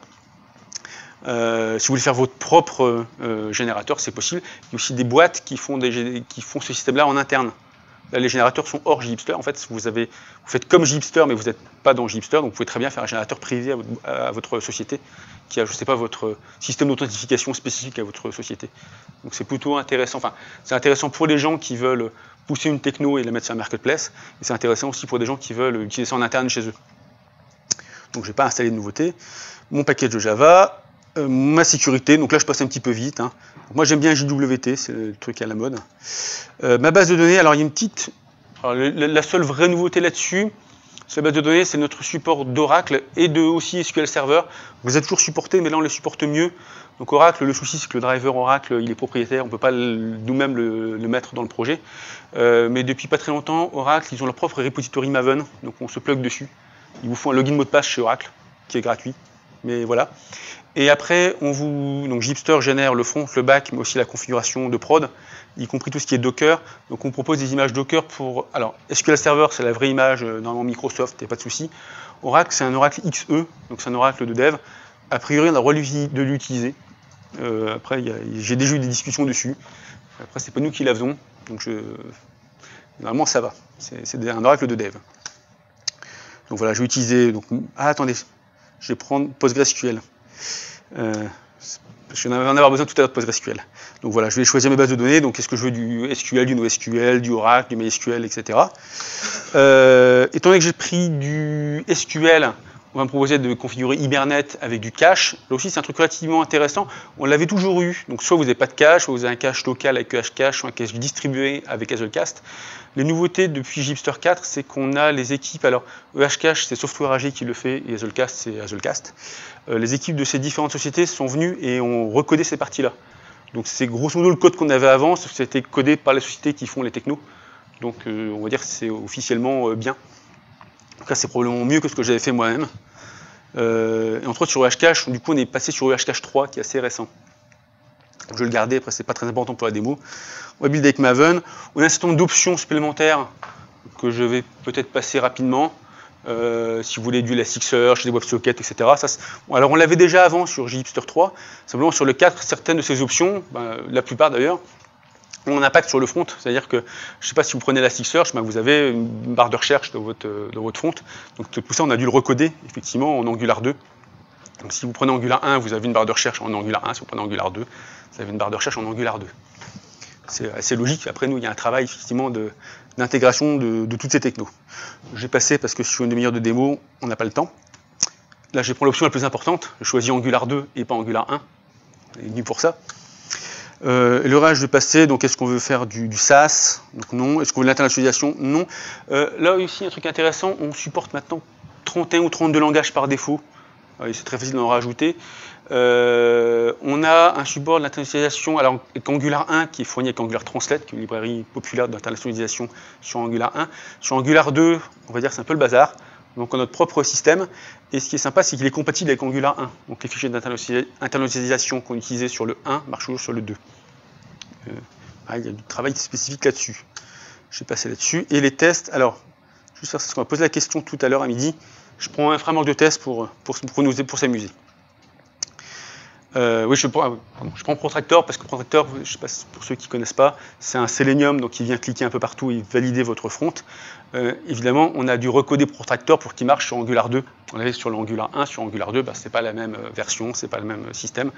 Si vous voulez faire votre propre générateur, c'est possible. Il y a aussi des boîtes qui font ce système-là en interne. Là, les générateurs sont hors Gipster. En fait, vous faites comme Gipster, mais vous n'êtes pas dans Gipster. Donc, vous pouvez très bien faire un générateur privé à votre société qui a, je ne sais pas, votre système d'authentification spécifique à votre société. Donc, c'est plutôt intéressant. Enfin, c'est intéressant pour les gens qui veulent pousser une techno et la mettre sur un marketplace. Et c'est intéressant aussi pour des gens qui veulent utiliser ça en interne chez eux. Donc, je ne vais pas installer de nouveautés. Mon package de Java. Ma sécurité, donc là je passe un petit peu vite. Moi j'aime bien JWT, c'est le truc à la mode. Ma base de données, alors il y a une petite. Alors, la seule vraie nouveauté là-dessus, c'est la base de données, c'est notre support d'Oracle et de aussi SQL Server. Vous êtes toujours supporté, mais là on les supporte mieux. Donc Oracle, le souci c'est que le driver Oracle il est propriétaire, on ne peut pas nous-mêmes le mettre dans le projet. Mais depuis pas très longtemps, Oracle, ils ont leur propre repository Maven, donc on se plug dessus. Ils vous font un login mot de passe chez Oracle, qui est gratuit. Mais voilà. Et après, donc Gipster génère le front, le back, mais aussi la configuration de prod, y compris tout ce qui est Docker. Donc on propose des images Docker pour... Alors, SQL Server, c'est la vraie image, normalement Microsoft, il n'y a pas de souci. Oracle, c'est un Oracle XE, donc c'est un Oracle de dev. A priori, on a le droit de l'utiliser. Après, j'ai déjà eu des discussions dessus. Après, c'est pas nous qui la faisons, donc normalement ça va. C'est un Oracle de dev. Donc voilà, je vais utiliser... Donc... Ah, attendez, je vais prendre PostgreSQL. Je vais en avoir besoin tout à l'heure de PostgreSQL. Donc voilà, je vais choisir mes bases de données. Donc est-ce que je veux du SQL, du NoSQL, du Oracle, du MySQL, etc. Étant donné que j'ai pris du SQL, on va me proposer de configurer Hibernate avec du cache. Là aussi, c'est un truc relativement intéressant. On l'avait toujours eu. Donc soit vous n'avez pas de cache, soit vous avez un cache local avec EHCache, soit un cache distribué avec Hazelcast. Les nouveautés depuis Gipster 4, c'est qu'on a les équipes. Alors EHCache, c'est Software AG qui le fait, et Hazelcast, c'est Hazelcast. Les équipes de ces différentes sociétés sont venues et ont recodé ces parties-là. Donc c'est grosso modo le code qu'on avait avant, sauf que c'était codé par les sociétés qui font les technos. Donc on va dire que c'est officiellement bien. Donc là, c'est probablement mieux que ce que j'avais fait moi-même. Et entre autres sur EHCache, du coup on est passé sur EHCache 3 qui est assez récent. Je vais le garder, après c'est pas très important pour la démo. On va build avec Maven. On a un certain nombre d'options supplémentaires que je vais peut-être passer rapidement. Si vous voulez du Elasticsearch, des WebSockets, etc. Alors on l'avait déjà avant sur Gipster 3, simplement sur le 4, certaines de ces options, la plupart d'ailleurs, ont un impact sur le front. C'est-à-dire que, je ne sais pas si vous prenez Elasticsearch, vous avez une barre de recherche dans votre front. Donc tout ça, on a dû le recoder, effectivement, en Angular 2. Donc si vous prenez Angular 1, vous avez une barre de recherche en Angular 1. Si vous prenez Angular 2, vous avez une barre de recherche en Angular 2. C'est assez logique. Après, nous, il y a un travail, effectivement, d'intégration de toutes ces technos. J'ai passé, parce que sur une demi-heure de démo, on n'a pas le temps. Là, je vais prendre l'option la plus importante. Je choisis Angular 2 et pas Angular 1. Il est venu pour ça. Le reste, je vais passer. Donc, est-ce qu'on veut faire du SaaS? Donc, non. Est-ce qu'on veut de l'internationalisation? Non. Là aussi, un truc intéressant, on supporte maintenant 31 ou 32 langages par défaut. C'est très facile d'en rajouter. On a un support de l'internationalisation avec Angular 1 qui est fourni avec Angular Translate, qui est une librairie populaire d'internationalisation sur Angular 1. Sur Angular 2, on va dire que c'est un peu le bazar. Donc on a notre propre système. Et ce qui est sympa, c'est qu'il est compatible avec Angular 1. Donc les fichiers d'internationalisation qu'on utilisait sur le 1 marchent toujours sur le 2. Il y a du travail spécifique là-dessus. Je vais passer là-dessus. Et les tests, alors, juste faire ce qu'on a posé la question tout à l'heure à midi. Je prends un framework de test pour s'amuser. Oui, je prends Protractor parce que Protractor, je ne sais pas pour ceux qui ne connaissent pas, c'est un Selenium donc il vient cliquer un peu partout et valider votre front. Évidemment, on a dû recoder Protractor pour qu'il marche sur Angular 2. On avait sur l'Angular 1, sur Angular 2, ce n'est pas la même version, ce n'est pas le même système.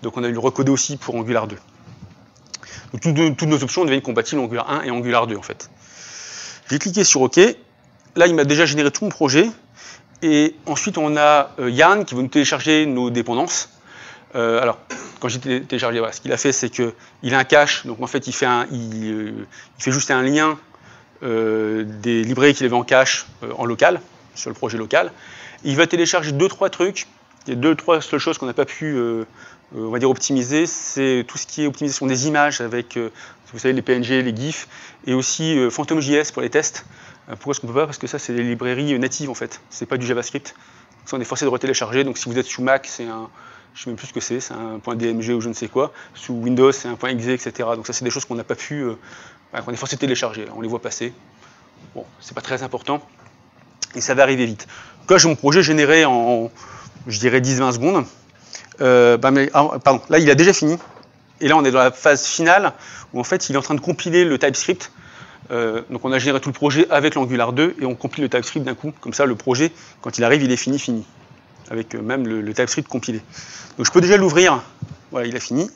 Donc on a dû le recoder aussi pour Angular 2. Donc, toutes nos options deviennent compatibles Angular 1 et Angular 2 en fait. J'ai cliqué sur OK. Là, il m'a déjà généré tout mon projet. Et ensuite, on a Yann qui va nous télécharger nos dépendances. Alors, quand j'ai téléchargé, voilà, ce qu'il a fait, c'est qu'il a un cache. Donc, en fait, il fait juste un lien des librairies qu'il avait en cache en local, sur le projet local. Il va télécharger 2-3 trucs. Il y a 2-3 seules choses qu'on n'a pas pu, on va dire, optimiser. C'est tout ce qui est optimisation des images avec, vous savez, les PNG, les GIFs, et aussi PhantomJS pour les tests. Pourquoi est-ce qu'on ne peut pas? Parce que ça, c'est des librairies natives, en fait. C'est pas du JavaScript. Ça, on est forcé de retélécharger. Donc, si vous êtes sous Mac, c'est un... Je ne sais même plus ce que c'est un .dmg ou je ne sais quoi. Sous Windows, c'est un .exe, etc. Donc ça, c'est des choses qu'on n'a pas pu... qu'on est forcé de télécharger. On les voit passer. Bon, c'est pas très important. Et ça va arriver vite. Donc là, j'ai mon projet généré en, je dirais, 10-20 secondes. Pardon, là, il a déjà fini. Et là, on est dans la phase finale où, en fait, il est en train de compiler le TypeScript. Donc on a généré tout le projet avec l'Angular 2 et on compile le TypeScript d'un coup. Comme ça, le projet, quand il arrive, il est fini. Avec même le TypeScript compilé. Donc je peux déjà l'ouvrir. Voilà, il a fini.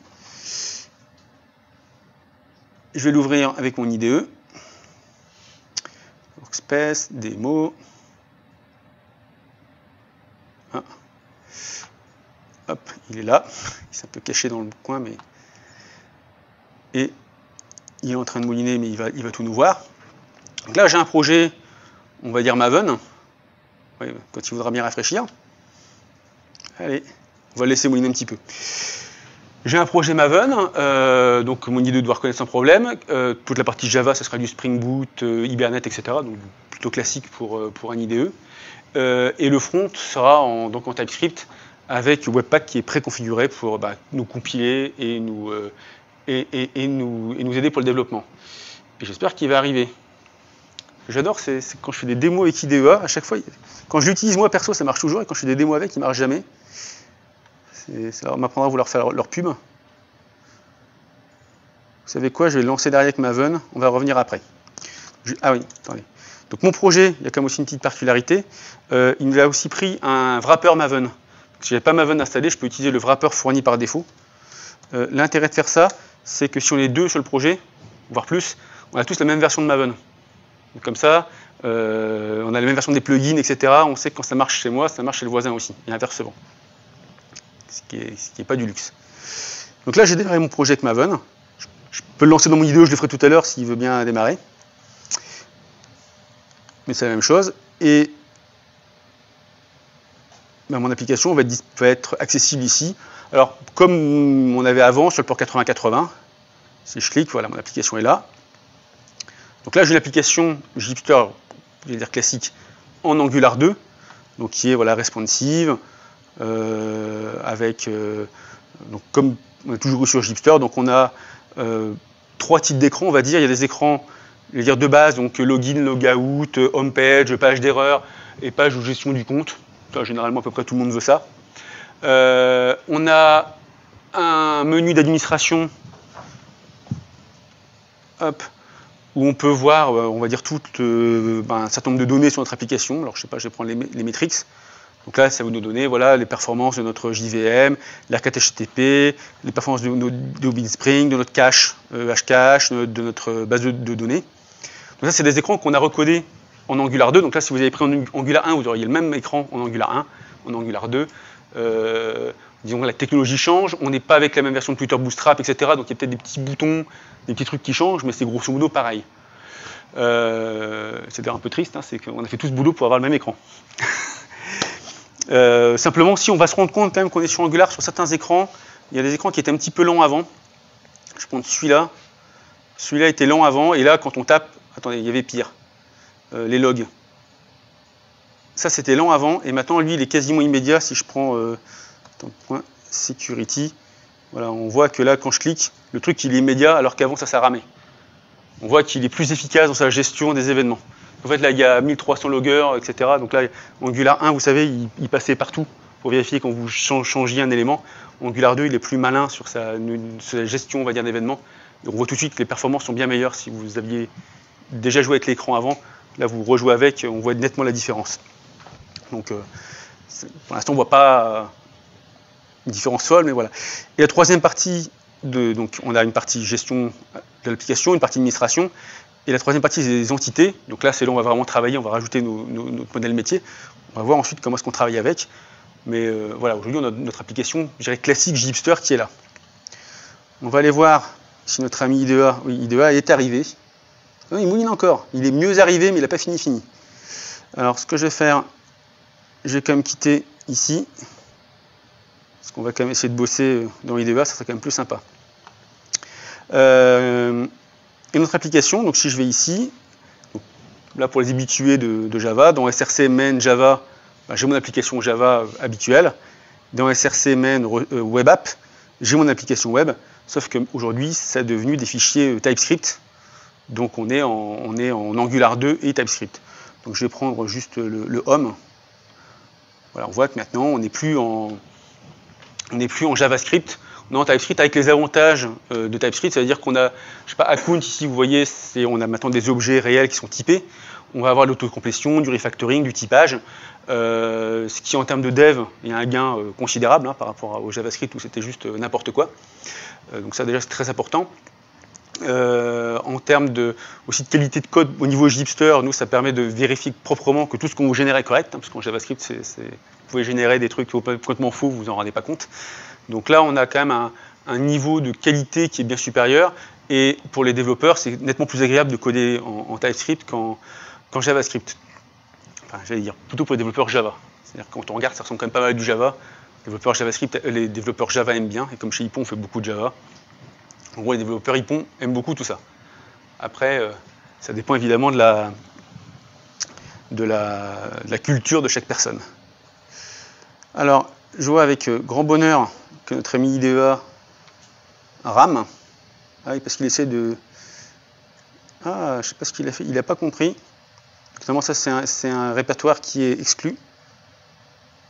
Je vais l'ouvrir avec mon IDE. Workspace, démo. Ah. Hop, il est là. Il s'est un peu caché dans le coin, mais... Et il est en train de mouliner, mais il va tout nous voir. Donc là, j'ai un projet, on va dire Maven. Oui, quand il voudra bien rafraîchir. Allez, on va le laisser mouliner un petit peu. J'ai un projet Maven, donc mon IDE doit reconnaître sans problème. Toute la partie Java, ça sera du Spring Boot, Hibernate, etc. Donc plutôt classique pour un IDE. Et le front sera en TypeScript avec Webpack qui est préconfiguré pour nous compiler et nous aider pour le développement. Et j'espère qu'il va arriver. J'adore, c'est quand je fais des démos avec IDEA, à chaque fois, quand je l'utilise moi perso, ça marche toujours, et quand je fais des démos avec, il ne marche jamais. Ça m'apprendra à vouloir faire leur pub. Vous savez quoi, je vais le lancer derrière avec Maven, on va revenir après. Ah oui, attendez. Donc mon projet, il y a quand même aussi une petite particularité, il nous a aussi pris un wrapper Maven. Si je n'avais pas Maven installé, je peux utiliser le wrapper fourni par défaut. L'intérêt de faire ça, c'est que si on est deux sur le projet, voire plus, on a tous la même version de Maven. Donc comme ça, on a la même version des plugins, etc. On sait que quand ça marche chez moi, ça marche chez le voisin aussi, et inversement. Ce qui n'est pas du luxe. Donc là, j'ai démarré mon projet avec Maven. Je peux le lancer dans mon IDE, je le ferai tout à l'heure s'il veut bien démarrer. Mais c'est la même chose. Et mon application va être accessible ici. Alors, comme on avait avant sur le port 8080, si je clique, voilà, mon application est là. Donc là, j'ai l'application Gipster, je vais dire classique, en Angular 2, donc qui est voilà, responsive, avec, donc comme on a toujours eu sur Gipster, donc on a 3 types d'écrans, on va dire. Il y a des écrans, je vais dire de base, donc login, logout, homepage, page d'erreur et page de gestion du compte. Ça, généralement, à peu près tout le monde veut ça. On a un menu d'administration, où on peut voir, on va dire, un certain nombre de données sur notre application. Alors, je sais pas, je vais prendre les métriques. Donc là, ça va nous donner voilà, les performances de notre JVM, la requête HTTP, les performances de BeanSpring, de notre cache, Hcache, de notre base de données. Donc ça, c'est des écrans qu'on a recodés en Angular 2. Donc là, si vous avez pris en Angular 1, vous auriez le même écran en Angular 1, en Angular 2. Disons que la technologie change, on n'est pas avec la même version de Twitter Bootstrap, etc. Donc il y a peut-être des petits boutons, des petits trucs qui changent, mais c'est grosso modo pareil. C'est d'ailleurs un peu triste, hein, c'est qu'on a fait tout ce boulot pour avoir le même écran. Simplement, si on va se rendre compte quand même qu'on est sur Angular, sur certains écrans, il y a des écrans qui étaient un petit peu lents avant. Je prends celui-là. Celui-là était lent avant, et là, quand on tape, attendez, il y avait pire. Les logs. Ça, c'était lent avant, et maintenant, lui, il est quasiment immédiat. Si je prends point security, voilà, on voit que là, quand je clique, le truc, il est immédiat, alors qu'avant, ça ramé. On voit qu'il est plus efficace dans sa gestion des événements. En fait, là, il y a 1300 loggers, etc. Donc là, Angular 1, vous savez, il passait partout pour vérifier quand vous changiez un élément. Angular 2, il est plus malin sur sa gestion, on va dire, d'événements. On voit tout de suite que les performances sont bien meilleures si vous aviez déjà joué avec l'écran avant. Là, vous rejouez avec, on voit nettement la différence. Donc, pour l'instant, on ne voit pas une différence folle, mais voilà. Et la troisième partie, donc on a une partie gestion de l'application, une partie administration, et la troisième partie, c'est les entités. Donc là, c'est là où on va vraiment travailler, on va rajouter notre modèle métier. On va voir ensuite comment est-ce qu'on travaille avec. Mais voilà, aujourd'hui, on a notre application, je dirais classique Gipster qui est là. On va aller voir si notre ami IDEA, oui, IDEA est arrivé. Non, il mouline encore. Il est mieux arrivé, mais il n'a pas fini. Alors, ce que je vais faire, je vais quand même quitter ici. Parce qu'on va quand même essayer de bosser dans IDEA, ça serait quand même plus sympa. Et notre application, donc si je vais ici, donc là pour les habitués de Java, dans src main Java, j'ai mon application Java habituelle. Dans src main web app, j'ai mon application web. Sauf qu'aujourd'hui, ça est devenu des fichiers TypeScript. Donc on est en Angular 2 et TypeScript. Donc je vais prendre juste le home. Voilà, on voit que maintenant, on n'est plus en JavaScript. On est en TypeScript avec les avantages de TypeScript. Ça veut dire qu'on a, je sais pas, account ici, vous voyez, on a maintenant des objets réels qui sont typés. On va avoir l'autocomplétion, du refactoring, du typage. Ce qui, en termes de dev, il y a un gain considérable par rapport au JavaScript où c'était juste n'importe quoi. Donc ça, déjà, c'est très important. En termes aussi de qualité de code au niveau Gipster, nous, ça permet de vérifier proprement que tout ce qu'on vous génère est correct, parce qu'en JavaScript, vous pouvez générer des trucs complètement faux, vous vous en rendez pas compte. Donc là, on a quand même un niveau de qualité qui est bien supérieur, et pour les développeurs, c'est nettement plus agréable de coder en TypeScript qu'en JavaScript. Enfin, j'allais dire, plutôt pour les développeurs Java. C'est-à-dire quand on regarde, ça ressemble quand même pas mal à du Java. Les développeurs Java aiment bien, et comme chez Ypon, on fait beaucoup de Java. En gros, les développeurs Ypon aiment beaucoup tout ça. Après, ça dépend évidemment de la culture de chaque personne. Alors, je vois avec grand bonheur que notre ami IDEA rame. Ah oui, parce qu'il essaie de... Ah, je ne sais pas ce qu'il a fait. Il n'a pas compris. Notamment, ça, c'est un répertoire qui est exclu.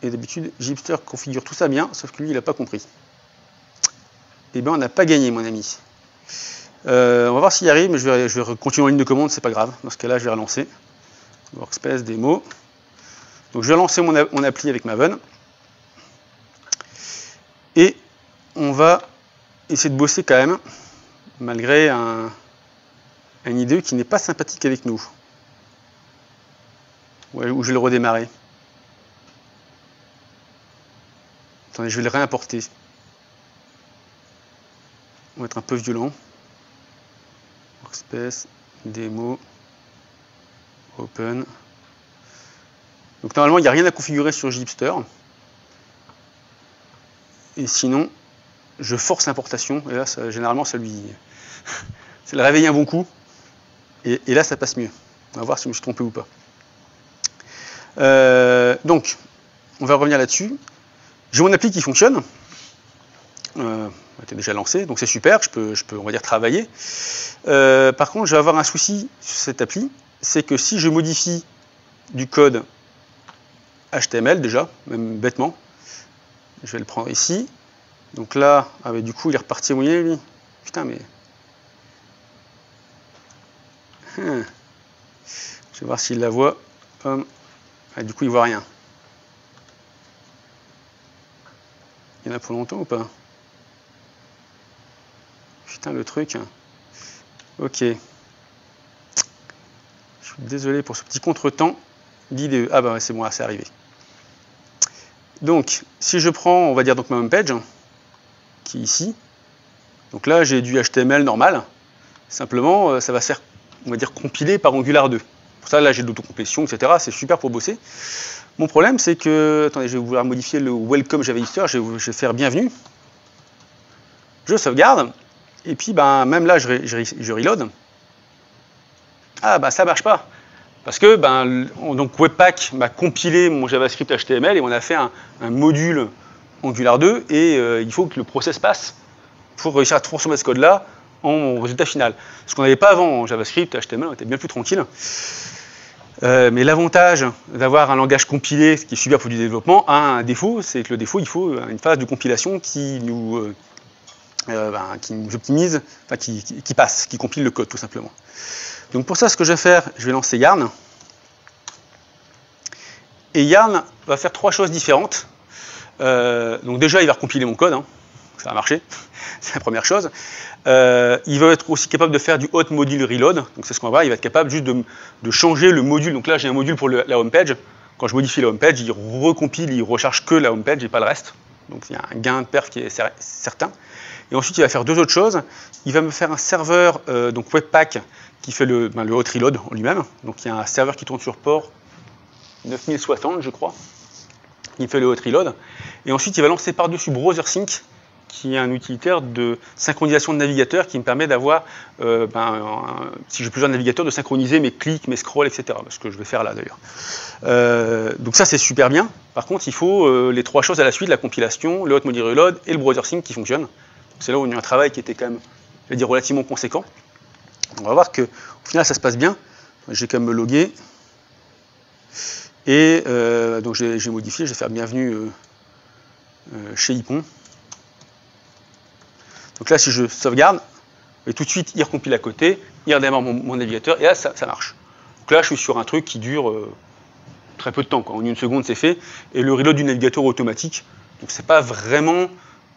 Et d'habitude, Gipster configure tout ça bien, sauf que lui, il n'a pas compris. Eh bien, on n'a pas gagné, mon ami. On va voir s'il y arrive, mais je vais continuer en ligne de commande, c'est pas grave. Dans ce cas-là, je vais relancer. Workspace, démo. Donc, je vais lancer mon appli avec Maven. Et on va essayer de bosser quand même, malgré un IDE qui n'est pas sympathique avec nous. Ouais, ou je vais le redémarrer. Attendez, je vais le réimporter. On va être un peu violent. Workspace, démo, open. Donc normalement, il n'y a rien à configurer sur Gipster. Et sinon, je force l'importation. Et là, généralement, ça le réveille un bon coup. Et là, ça passe mieux. On va voir si je me suis trompé ou pas. Donc, on va revenir là-dessus. J'ai mon appli qui fonctionne. Elle était déjà lancée, donc c'est super, je peux, on va dire, travailler. Par contre, je vais avoir un souci sur cette appli, c'est que si je modifie du code HTML, déjà, même bêtement, je vais le prendre ici. Donc là, du coup, il est reparti mouillé, lui. Putain, mais... Je vais voir s'il la voit. Du coup, il ne voit rien. Il y en a pour longtemps ou pas? Putain, le truc. Ok. Je suis désolé pour ce petit contretemps d'IDE. Ah bah c'est bon, c'est arrivé. Donc, si je prends, on va dire donc ma home page, qui est ici. Donc là, j'ai du HTML normal. Simplement, ça va se faire, on va dire, compiler par Angular 2. Pour ça, là, j'ai de l'autocomplétion, etc. C'est super pour bosser. Mon problème, c'est que... Attendez, je vais vouloir modifier le welcome Java Editor. Je vais faire bienvenue. Je sauvegarde. Et puis, ben, même là, je reload. Ah, ben, ça marche pas. Parce que donc Webpack m'a compilé mon JavaScript HTML et on a fait un module Angular 2 et il faut que le process passe pour réussir à transformer ce code-là en résultat final. Ce qu'on n'avait pas avant en JavaScript, HTML, on était bien plus tranquille. Mais l'avantage d'avoir un langage compilé, ce qui est super pour du développement, a un défaut, c'est que le défaut, il faut une phase de compilation qui nous optimise, enfin qui passe, qui compile le code tout simplement. Donc pour ça, ce que je vais faire, je vais lancer Yarn. Et Yarn va faire 3 choses différentes. Donc déjà, il va recompiler mon code, hein. Ça va marcher, c'est la première chose. Il va être aussi capable de faire du hot module reload, donc c'est ce qu'on va voir, il va être capable juste de changer le module. Donc là, j'ai un module pour la home page. Quand je modifie la home page, il recompile, il recharge que la home page et pas le reste. Donc il y a un gain de perf qui est certain. Et ensuite, il va faire 2 autres choses. Il va me faire un serveur, donc Webpack, qui fait le hot reload en lui-même. Donc il y a un serveur qui tourne sur port 9060, je crois. Il fait le hot reload. Et ensuite, il va lancer par-dessus BrowserSync, qui est un utilitaire de synchronisation de navigateur qui me permet d'avoir, si j'ai plusieurs navigateurs, de synchroniser mes clics, mes scrolls, etc. Ce que je vais faire là d'ailleurs. Donc ça, c'est super bien. Par contre, il faut les 3 choses à la suite, la compilation, le hot module reload et le BrowserSync qui fonctionnent. C'est là où il y a un travail qui était quand même, je vais dire, relativement conséquent. On va voir qu'au final, ça se passe bien. J'ai quand même me loguer. Et donc j'ai modifié, je vais faire bienvenue chez Ypon. Donc là, si je sauvegarde, et tout de suite, il recompile à côté, il redémarre mon navigateur, et là, ça marche. Donc là, je suis sur un truc qui dure très peu de temps, quoi. En 1 seconde, c'est fait. Et le reload du navigateur automatique, donc c'est pas vraiment...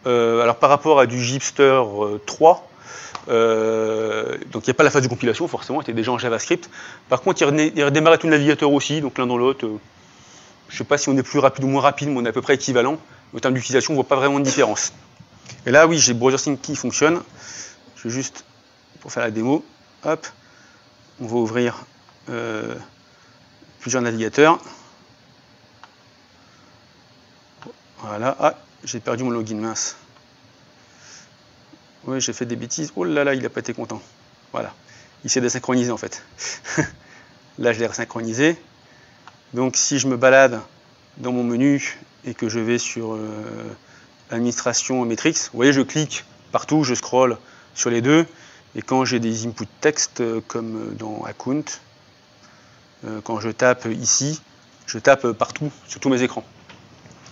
alors par rapport à du Gipster 3, donc il n'y a pas la phase de compilation, forcément, il était déjà en JavaScript. Par contre, il redémarrait tout le navigateur aussi, donc l'un dans l'autre. Je ne sais pas si on est plus rapide ou moins rapide, mais on est à peu près équivalent. En termes d'utilisation, on ne voit pas vraiment de différence. Et là, oui, j'ai BrowserSync qui fonctionne. Je vais juste, pour faire la démo, hop, on va ouvrir plusieurs navigateurs. Voilà, ah, j'ai perdu mon login, mince. Oui, j'ai fait des bêtises. Oh là là, il n'a pas été content. Voilà, il s'est désynchronisé en fait. Là, je l'ai resynchronisé. Donc, si je me balade dans mon menu et que je vais sur administration Metrics, vous voyez, je clique partout, je scroll sur les deux. Et quand j'ai des inputs texte, comme dans Account, quand je tape ici, je tape partout, sur tous mes écrans.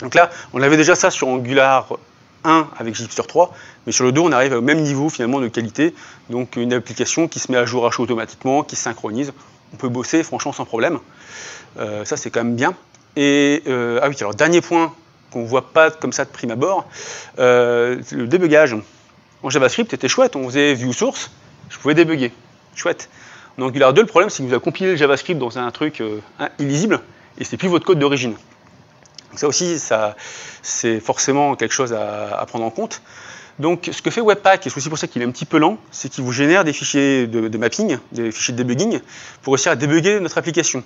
Donc là, on avait déjà ça sur Angular 1 avec Gipster 3, mais sur le 2, on arrive au même niveau finalement de qualité. Donc une application qui se met à jour automatiquement, qui se synchronise. On peut bosser franchement sans problème. Ça, c'est quand même bien. Et ah oui, alors dernier point qu'on ne voit pas comme ça de prime abord, le débugage. En JavaScript, c'était chouette, on faisait view source, je pouvais débugger. Chouette. En Angular 2, le problème, c'est qu'il vous a compilé le JavaScript dans un truc illisible, et c'est plus votre code d'origine. Ça aussi, c'est forcément quelque chose à prendre en compte. Donc, ce que fait Webpack, et c'est aussi pour ça qu'il est un petit peu lent, c'est qu'il vous génère des fichiers de mapping, des fichiers de debugging, pour réussir à débugger notre application.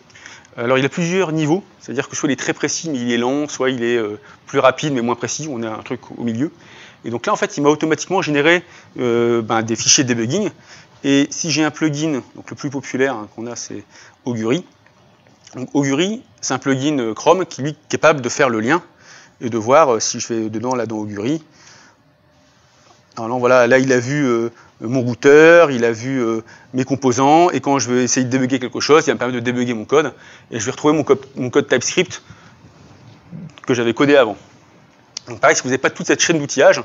Alors, il a plusieurs niveaux, c'est-à-dire que soit il est très précis, mais il est lent, soit il est plus rapide, mais moins précis, on a un truc au milieu. Et donc là, en fait, il m'a automatiquement généré des fichiers de debugging. Et si j'ai un plugin, donc le plus populaire qu'on a, c'est Augury. Donc Augury, c'est un plugin Chrome qui lui est capable de faire le lien et de voir si je fais dedans, là, dans Augury. Alors là, voilà, là, il a vu mon routeur, il a vu mes composants, et quand je vais essayer de débugger quelque chose, il va me permettre de débugger mon code, et je vais retrouver mon code TypeScript que j'avais codé avant. Donc pareil, si vous n'avez pas toute cette chaîne d'outillage,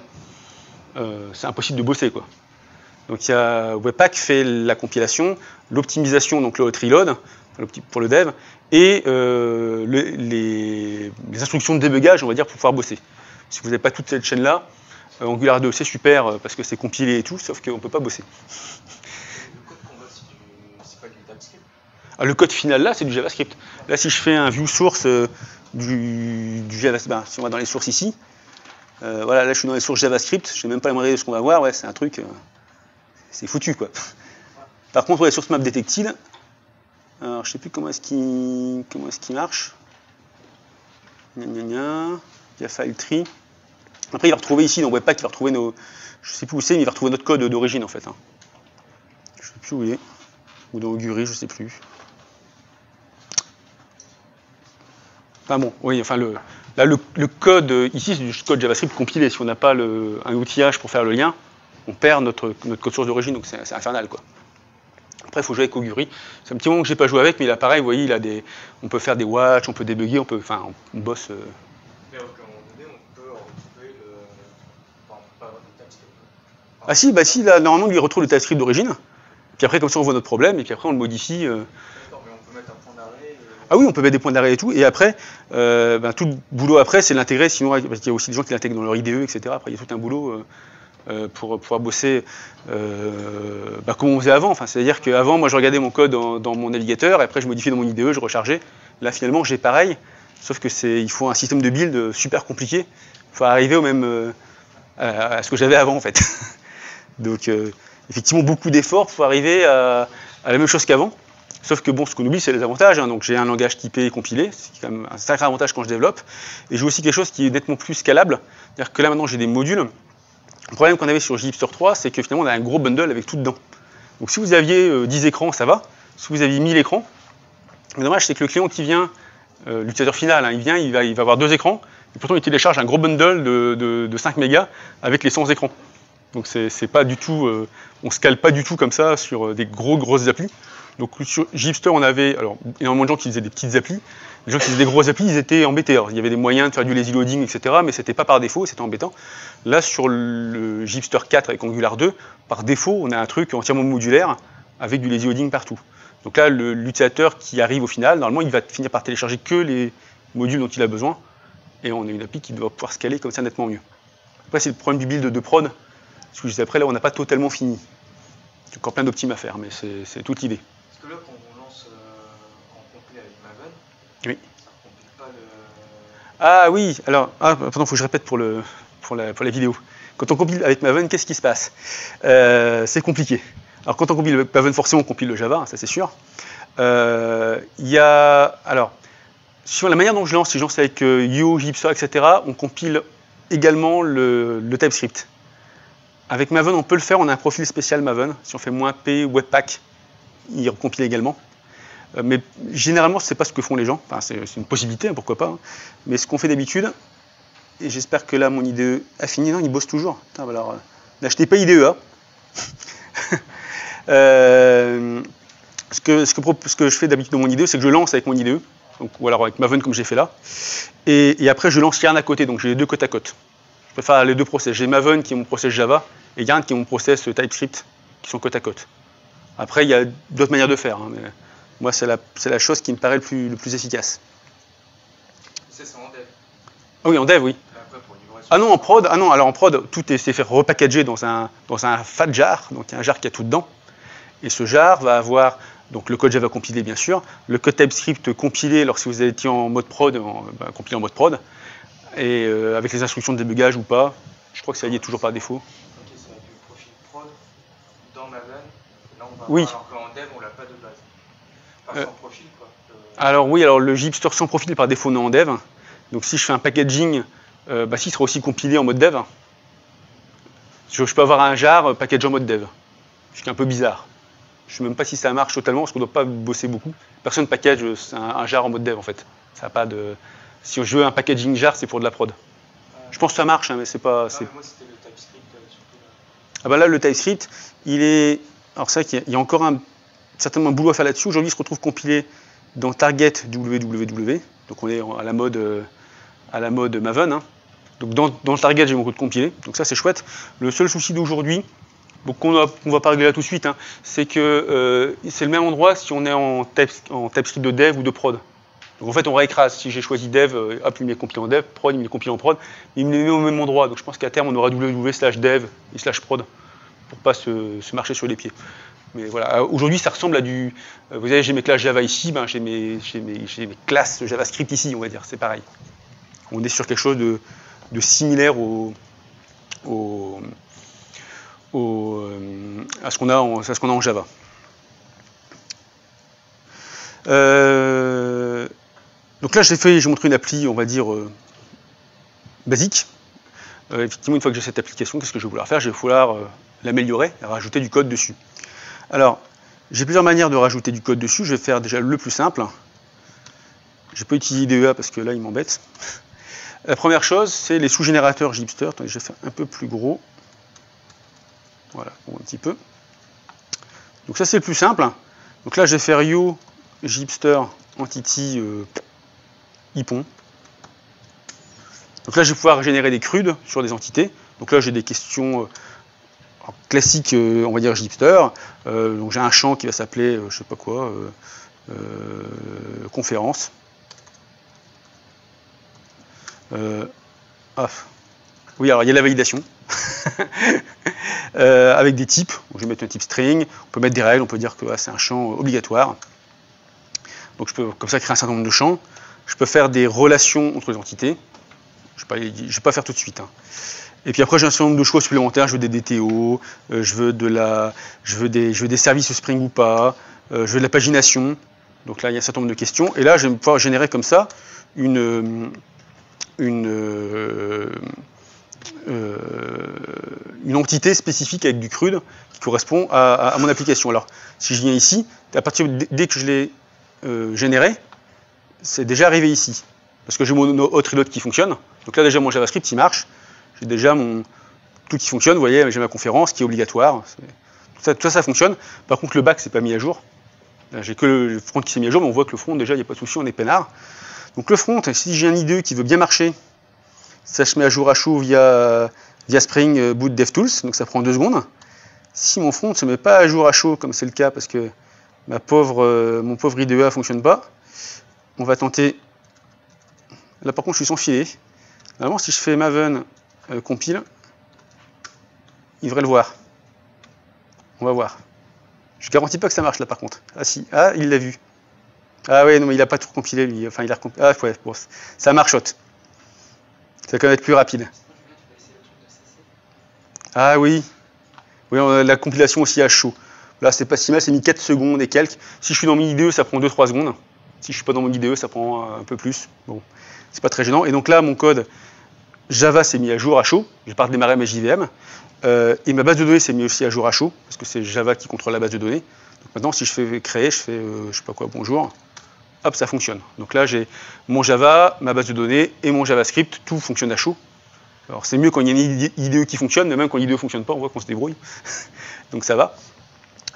c'est impossible de bosser, quoi. Donc il y a Webpack fait la compilation, l'optimisation, donc le hot reload pour le dev, et les instructions de débugage, on va dire, pour pouvoir bosser. Si vous n'avez pas toute cette chaîne-là, Angular 2, c'est super parce que c'est compilé et tout, sauf qu'on ne peut pas bosser. Le code qu'on voit, c'est pas du TypeScript? Le code final, là, c'est du JavaScript. Là, si je fais un view source du JavaScript, si on va dans les sources ici, voilà, là, je suis dans les sources JavaScript, je ne sais même pas aimerais ce qu'on va voir, ouais, c'est un truc, c'est foutu, quoi. Par contre, pour les sources map détectiles, Alors, je sais plus comment est-ce qu'il marche. Gna, gna, gna. Il y a file tree. Après, il va retrouver ici dans Webpack, il va retrouver nos. Je sais plus où c'est, mais il va retrouver notre code d'origine en fait. Hein. Je sais plus où il est. Ou dans Augury, je sais plus. Enfin bon, oui, enfin là le code ici, c'est du code JavaScript compilé. Si on n'a pas un outillage pour faire le lien, on perd notre code source d'origine, donc c'est infernal quoi. Après, il faut jouer avec Augury. C'est un petit moment que j'ai pas joué avec, mais il a pareil, vous voyez, on peut faire des watch, on peut débugger, on bosse. Mais à aucun moment donné, on peut retrouver le. Enfin, pas le TypeScript. Ah si, bah si, là, normalement, il retrouve le TypeScript d'origine. Puis après, comme ça, on voit notre problème, et puis après, on le modifie. D'accord, mais on peut mettre un point d'arrêt. Ah oui, on peut mettre des points d'arrêt et tout. Et après, tout le boulot après, c'est l'intégrer. Sinon, parce qu'il y a aussi des gens qui l'intègrent dans leur IDE, etc. Après, il y a tout un boulot pour pouvoir bosser comme on faisait avant. Enfin, c'est-à-dire qu'avant, moi, je regardais mon code dans mon navigateur, et après, je modifiais dans mon IDE, je rechargeais. Là, finalement, j'ai pareil, sauf que il faut un système de build super compliqué. Il faut arriver au même à ce que j'avais avant, en fait. Donc, effectivement, beaucoup d'efforts pour arriver à la même chose qu'avant. Sauf que bon, ce qu'on oublie, c'est les avantages. Hein. Donc j'ai un langage typé et compilé, c'est quand même un sacré avantage quand je développe. Et j'ai aussi quelque chose qui est nettement plus scalable. C'est-à-dire que là maintenant j'ai des modules. Le problème qu'on avait sur JHipster 3, c'est que finalement on a un gros bundle avec tout dedans. Donc si vous aviez 10 écrans, ça va. Si vous aviez 1000 écrans, le dommage c'est que le client qui vient, l'utilisateur final, hein, il va avoir 2 écrans, et pourtant il télécharge un gros bundle de 5 mégas avec les 100 écrans. Donc c'est pas du tout, on scale pas du tout comme ça sur des grosses applis. Donc sur JHipster, on avait énormément de gens qui faisaient des petites applis. Les gens qui faisaient des grosses applis, ils étaient embêtés. Alors, il y avait des moyens de faire du lazy loading, etc. Mais c'était pas par défaut, c'était embêtant. Là, sur le JHipster 4 avec Angular 2, par défaut, on a un truc entièrement modulaire avec du lazy loading partout. Donc là, l'utilisateur qui arrive au final, normalement, il va finir par télécharger que les modules dont il a besoin. Et on a une appli qui doit pouvoir scaler comme ça nettement mieux. Après, c'est le problème du build de prod. Ce que je disais après, là, on n'a pas totalement fini. Il y a encore plein d'optimes à faire, mais c'est toute l'idée. Parce que là, quand on lance en complet avec Maven, oui. ça ne compile pas le. Ah oui, alors, pardon, il faut que je répète pour la vidéo. Quand on compile avec Maven, qu'est-ce qui se passe? C'est compliqué. Alors, quand on compile avec Maven, forcément, on compile le Java, hein, ça c'est sûr. Alors, sur la manière dont je lance, si je lance avec Yo, JHipster, etc., on compile également le TypeScript. Avec Maven, on peut le faire, on a un profil spécial Maven. Si on fait -p Webpack, il recompile également. Mais généralement, ce n'est pas ce que font les gens. Enfin, c'est une possibilité, hein, pourquoi pas. Hein. Mais ce qu'on fait d'habitude, et j'espère que là, mon IDE a fini. Non, il bosse toujours. Putain, alors, n'achetez pas IDE. Ce que je fais d'habitude dans mon IDE, c'est que je lance avec mon IDE. Donc, ou alors avec Maven, comme j'ai fait là. Et après, je lance Yarn à côté. Donc, j'ai les deux côte à côte. Je préfère les deux process. J'ai Maven qui est mon process Java et Yarn qui est mon process TypeScript qui sont côte à côte. Après, il y a d'autres manières de faire. Hein, mais moi, c'est la chose qui me paraît le plus efficace. C'est ça en dev. Ah oui, en dev, oui. Après, pour livraison. Ah non, en prod, alors en prod, c'est fait repackager dans un fat jar, donc il y a un jar qui a tout dedans. Et ce jar va avoir donc le code Java compilé, bien sûr, le code TypeScript compilé lorsque vous étiez en mode prod, compilé en mode prod, et avec les instructions de débugage ou pas. Je crois que ça y est toujours par défaut. Ok, ça va être du profil prod dans Maven. Là, on va Oui. voir, alors qu'en dev, on l'a pas de base. Enfin, sans profil, quoi. Alors oui, alors le JHipster sans profil par défaut n'est en dev. Donc si je fais un packaging, il sera aussi compilé en mode dev. Je peux avoir un jar package en mode dev, ce qui est un peu bizarre. Je ne sais même pas si ça marche totalement, parce qu'on ne doit pas bosser beaucoup. Personne package un jar en mode dev en fait. Ça a pas de. Si je veux un packaging jar, c'est pour de la prod. Je pense que ça marche, hein, mais c'est pas. Moi, c'était le TypeScript surtout. Ah bah là, le TypeScript, il est. Alors c'est vrai qu'il y a encore certainement un boulot à faire là-dessus. Aujourd'hui, il se retrouve compilé dans Target www. Donc on est à la mode Maven. Hein. Donc dans le Target, j'ai mon code compilé. Donc ça, c'est chouette. Le seul souci d'aujourd'hui, qu'on ne va pas régler là tout de suite, hein, c'est que c'est le même endroit si on est en TypeScript de dev ou de prod. Donc en fait, on réécrase. Si j'ai choisi dev, hop, il m'est compilé en dev, prod, il m'est compilé en prod, il me les met au même endroit. Donc je pense qu'à terme, on aura www/dev et /prod pour ne pas se marcher sur les pieds. Mais voilà, aujourd'hui, ça ressemble à du. Vous voyez, j'ai mes classes Java ici, j'ai mes classes JavaScript ici, on va dire, c'est pareil. On est sur quelque chose de similaire à ce qu'on a en Java. Donc là, j'ai montré une appli, on va dire, basique. Effectivement, une fois que j'ai cette application, qu'est-ce que je vais vouloir faire? Je vais vouloir l'améliorer et rajouter du code dessus. Alors, j'ai plusieurs manières de rajouter du code dessus. Je vais faire déjà le plus simple. Je peux utiliser IDEA parce que là, il m'embête. La première chose, c'est les sous-générateurs Gipster. Attendez, je vais faire un peu plus gros. Voilà, un petit peu. Donc ça, c'est le plus simple. Donc là, je vais faire yo Gipster entity Ipon. Donc là, je vais pouvoir générer des CRUD sur des entités. Donc là, j'ai des questions classiques, on va dire Gipster. Donc j'ai un champ qui va s'appeler, je sais pas quoi, conférence. Oui, alors il y a la validation. Avec des types. Donc, je vais mettre un type string. On peut mettre des règles. On peut dire que c'est un champ obligatoire. Donc je peux comme ça créer un certain nombre de champs. Je peux faire des relations entre les entités. Je ne vais pas faire tout de suite. Hein. Et puis après, j'ai un certain nombre de choix supplémentaires. Je veux des DTO, je veux des services Spring ou pas, je veux de la pagination. Donc là, il y a un certain nombre de questions. Et là, je vais pouvoir générer comme ça une entité spécifique avec du CRUD qui correspond à mon application. Alors, si je viens ici, dès que je l'ai généré, c'est déjà arrivé ici. Parce que j'ai mon hot reload qui fonctionne. Donc là, déjà, mon JavaScript, il marche. J'ai déjà tout qui fonctionne. Vous voyez, j'ai ma conférence qui est obligatoire. Tout ça fonctionne. Par contre, le back, c'est pas mis à jour. J'ai que le front qui s'est mis à jour, mais on voit que le front, déjà, il n'y a pas de souci, on est peinard. Donc le front, si j'ai un IDE qui veut bien marcher, ça se met à jour à chaud via Spring Boot DevTools, donc ça prend 2 secondes. Si mon front ne se met pas à jour à chaud, comme c'est le cas parce que mon pauvre IDE ne fonctionne pas, on va tenter. Là par contre je suis sans filet. Normalement si je fais maven compile, il devrait le voir. On va voir. Je ne garantis pas que ça marche là par contre. Ah si, ah il l'a vu. Ah ouais, non mais il n'a pas tout compilé lui. Enfin il a recompilé. Ah ouais, bon, ça marchote. Ça va quand même être plus rapide. Ah oui. Oui, on a la compilation aussi à chaud. Là, c'est pas si mal, c'est mis 4 secondes et quelques. Si je suis dans mon IDE, ça prend 2-3 secondes. Si je suis pas dans mon IDE, ça prend un peu plus. Bon, c'est pas très gênant. Et donc là, mon code Java s'est mis à jour à chaud. Je pars démarrer ma JVM. Et ma base de données s'est mis aussi à jour à chaud, parce que c'est Java qui contrôle la base de données. Donc maintenant, si je fais créer, je fais, je sais pas quoi, bonjour. Hop, ça fonctionne. Donc là, j'ai mon Java, ma base de données et mon JavaScript, tout fonctionne à chaud. Alors c'est mieux quand il y a une IDE qui fonctionne, mais même quand l'IDE ne fonctionne pas, on voit qu'on se débrouille. Donc ça va.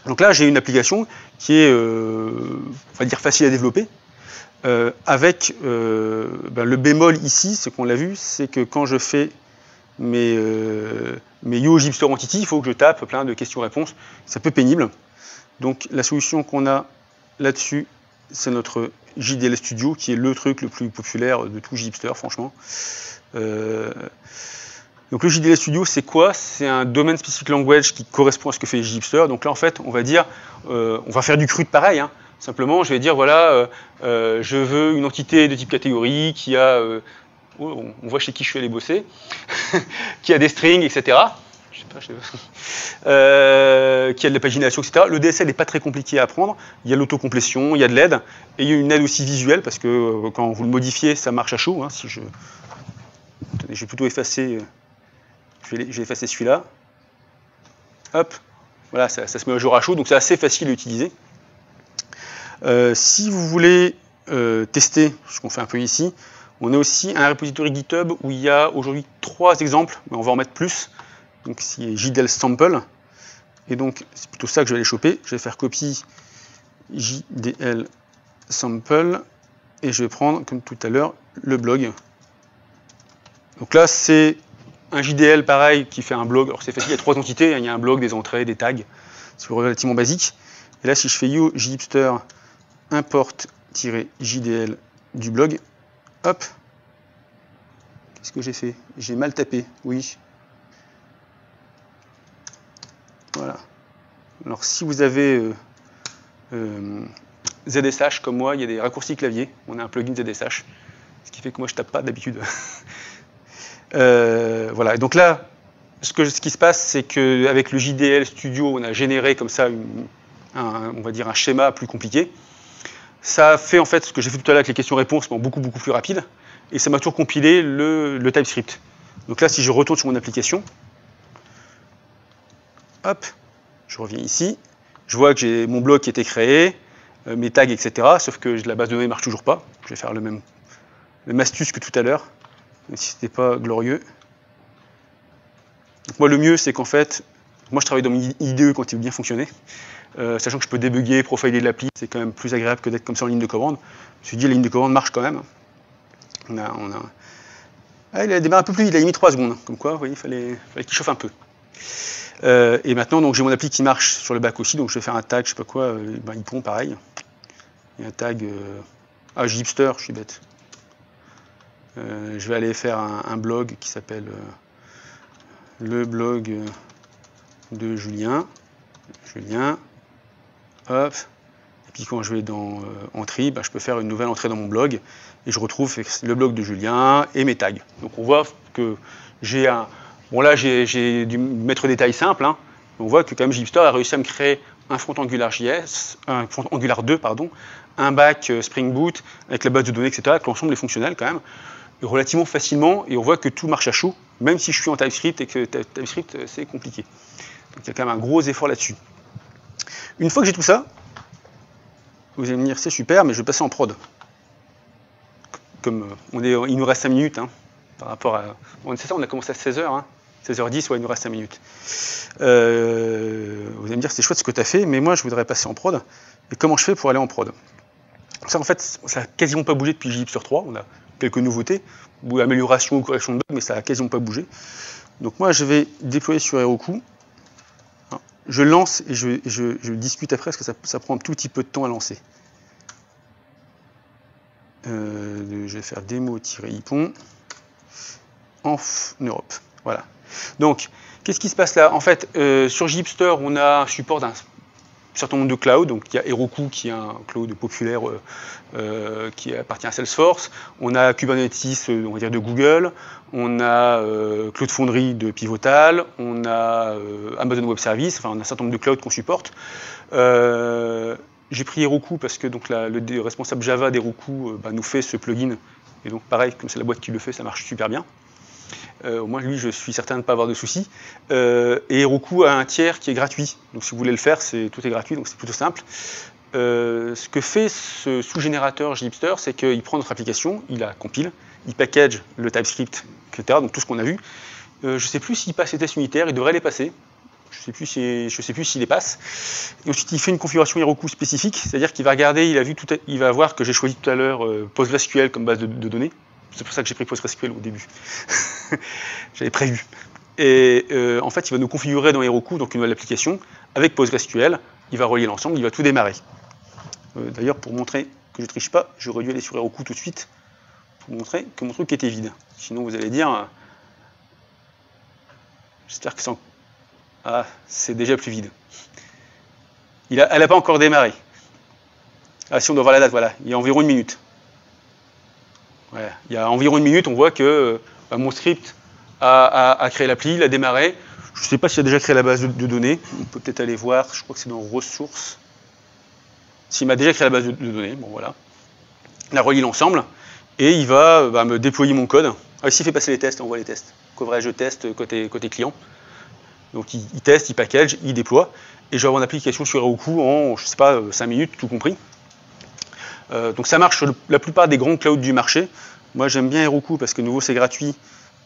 Donc là, j'ai une application qui est, on va dire, facile à développer, avec le bémol ici, ce qu'on l'a vu, c'est que quand je fais mes yo Gipster entity, il faut que je tape plein de questions-réponses. C'est un peu pénible. Donc la solution qu'on a là-dessus, c'est notre JDL Studio, qui est le truc le plus populaire de tout Gipster, franchement. Donc le JDL Studio, c'est quoi? C'est un domain specific language qui correspond à ce que fait Gipster. Donc là, en fait, on va dire, on va faire du CRUD pareil. Hein. Simplement, je vais dire, voilà, je veux une entité de type catégorie qui a, on voit chez qui je suis allé bosser, qui a des strings, etc. Qui a de la pagination, etc. Le DSL n'est pas très compliqué à apprendre. Il y a l'autocomplétion, il y a de l'aide, et il y a une aide aussi visuelle, parce que quand vous le modifiez, ça marche à chaud. Hein, si je... Attendez, je vais plutôt effacer, je vais effacer celui-là. Hop, voilà, ça se met à jour à chaud, donc c'est assez facile à utiliser. Si vous voulez tester ce qu'on fait un peu ici, on a aussi un repository GitHub où il y a aujourd'hui 3 exemples, mais on va en mettre plus. Donc c'est JDL sample, et donc c'est plutôt ça que je vais aller choper. Je vais faire copie JDL sample, et je vais prendre, comme tout à l'heure, le blog. Donc là, c'est un JDL pareil qui fait un blog. Alors c'est facile, il y a 3 entités, hein, il y a un blog, des entrées, des tags. C'est relativement basique. Et là, si je fais yo Gipster import-JDL du blog, hop, qu'est-ce que j'ai fait? J'ai mal tapé, oui. Voilà. Alors si vous avez ZSH comme moi, il y a des raccourcis clavier. On a un plugin ZSH, ce qui fait que moi je tape pas d'habitude. Voilà. Et donc là, ce qui se passe, c'est qu'avec le JDL Studio, on a généré comme ça, on va dire un schéma plus compliqué. Ça a fait en fait ce que j'ai fait tout à l'heure avec les questions-réponses, mais beaucoup plus rapide. Et ça m'a toujours compilé le TypeScript. Donc là, si je retourne sur mon application, hop, je reviens ici, je vois que j'ai mon blog qui a été créé, mes tags, etc. Sauf que la base de données ne marche toujours pas. Je vais faire le même astuce que tout à l'heure, même si ce n'était pas glorieux. Donc moi, le mieux, c'est qu'en fait, moi, je travaille dans mon IDE quand il veut bien fonctionner. Sachant que je peux débugger, profiler l'appli, c'est quand même plus agréable que d'être comme ça en ligne de commande. Je me suis dit, la ligne de commande marche quand même. Ah, il a démarré un peu plus, il a mis 3 secondes. Comme quoi, vous voyez, il fallait qu'il chauffe un peu. Et maintenant, donc j'ai mon appli qui marche sur le bac aussi, donc je vais faire un tag, je sais pas quoi, Ypon, pareil. Il y a un tag, Gipster, je suis bête. Je vais aller faire un blog qui s'appelle le blog de Julien. Hop. Et puis quand je vais dans Entrée, je peux faire une nouvelle entrée dans mon blog et je retrouve le blog de Julien et mes tags. Donc on voit que j'ai un... Bon là j'ai dû mettre des tailles simples. Hein. On voit que quand même Gipster a réussi à me créer un front AngularJS, un front Angular 2, pardon, un back Spring Boot avec la base de données, etc. Que l'ensemble est fonctionnel quand même, et relativement facilement, et on voit que tout marche à chaud, même si je suis en TypeScript et que TypeScript c'est compliqué. Donc il y a quand même un gros effort là-dessus. Une fois que j'ai tout ça, vous allez me dire c'est super, mais je vais passer en prod. Comme il nous reste 5 minutes hein, par rapport à. C'est ça, on a commencé à 16h, hein, 16h10, ouais, il nous reste 5 minutes. Vous allez me dire c'est chouette ce que tu as fait, mais moi je voudrais passer en prod. Et comment je fais pour aller en prod? Ça en fait, ça n'a quasiment pas bougé depuis Gipster 3. On a quelques nouveautés, ou améliorations ou corrections de bugs, mais ça n'a quasiment pas bougé. Donc moi je vais déployer sur Heroku. Je lance et je discute après parce que ça prend un tout petit peu de temps à lancer. Je vais faire démo-ipon en Europe. Voilà. Donc, qu'est-ce qui se passe là? En fait, sur Gipster, on a un support d'un certain nombre de clouds. Donc, il y a Heroku qui est un cloud populaire qui appartient à Salesforce. On a Kubernetes, on va dire, de Google. On a Cloud Foundry de Pivotal. On a Amazon Web Services. Enfin, on a un certain nombre de clouds qu'on supporte. J'ai pris Heroku parce que donc, le responsable Java d'Heroku nous fait ce plugin. Et donc, pareil, comme c'est la boîte qui le fait, ça marche super bien. Au moins, lui, je suis certain de ne pas avoir de soucis. Et Heroku a un tiers qui est gratuit. Donc, si vous voulez le faire, tout est gratuit, donc c'est plutôt simple. Ce que fait ce sous-générateur Gipster, c'est qu'il prend notre application, il la compile, il package le TypeScript, etc. Donc, tout ce qu'on a vu. Je ne sais plus s'il passe les tests unitaires, il devrait les passer. Je ne sais plus s'il les passe. Et ensuite, il fait une configuration Heroku spécifique, c'est-à-dire qu'il va regarder, il va voir que j'ai choisi tout à l'heure PostgreSQL comme base de données. C'est pour ça que j'ai pris PostgreSQL au début. J'avais prévu. Et en fait, il va nous configurer dans Heroku, donc une nouvelle application, avec PostgreSQL. Il va relier l'ensemble, il va tout démarrer. D'ailleurs, pour montrer que je ne triche pas, j'aurais dû aller sur Heroku tout de suite pour montrer que mon truc était vide. Sinon, vous allez dire... J'espère que c'est déjà plus vide. Elle n'a pas encore démarré. Ah, si on doit voir la date, voilà. Il y a environ 1 minute. Voilà. Il y a environ 1 minute, on voit que mon script a créé l'appli, il a démarré. Je ne sais pas s'il a déjà créé la base de données. On peut peut-être aller voir, je crois que c'est dans ressources. S'il m'a déjà créé la base de données, bon voilà. Il a relié l'ensemble et il va me déployer mon code. Ah, ici, il fait passer les tests, on voit les tests. Coverage de test côté client. Donc il teste, il package, il déploie. Et je vais avoir une application sur Heroku en, je ne sais pas, 5 minutes, tout compris. Donc ça marche sur la plupart des grands clouds du marché. Moi j'aime bien Heroku parce que de nouveau c'est gratuit,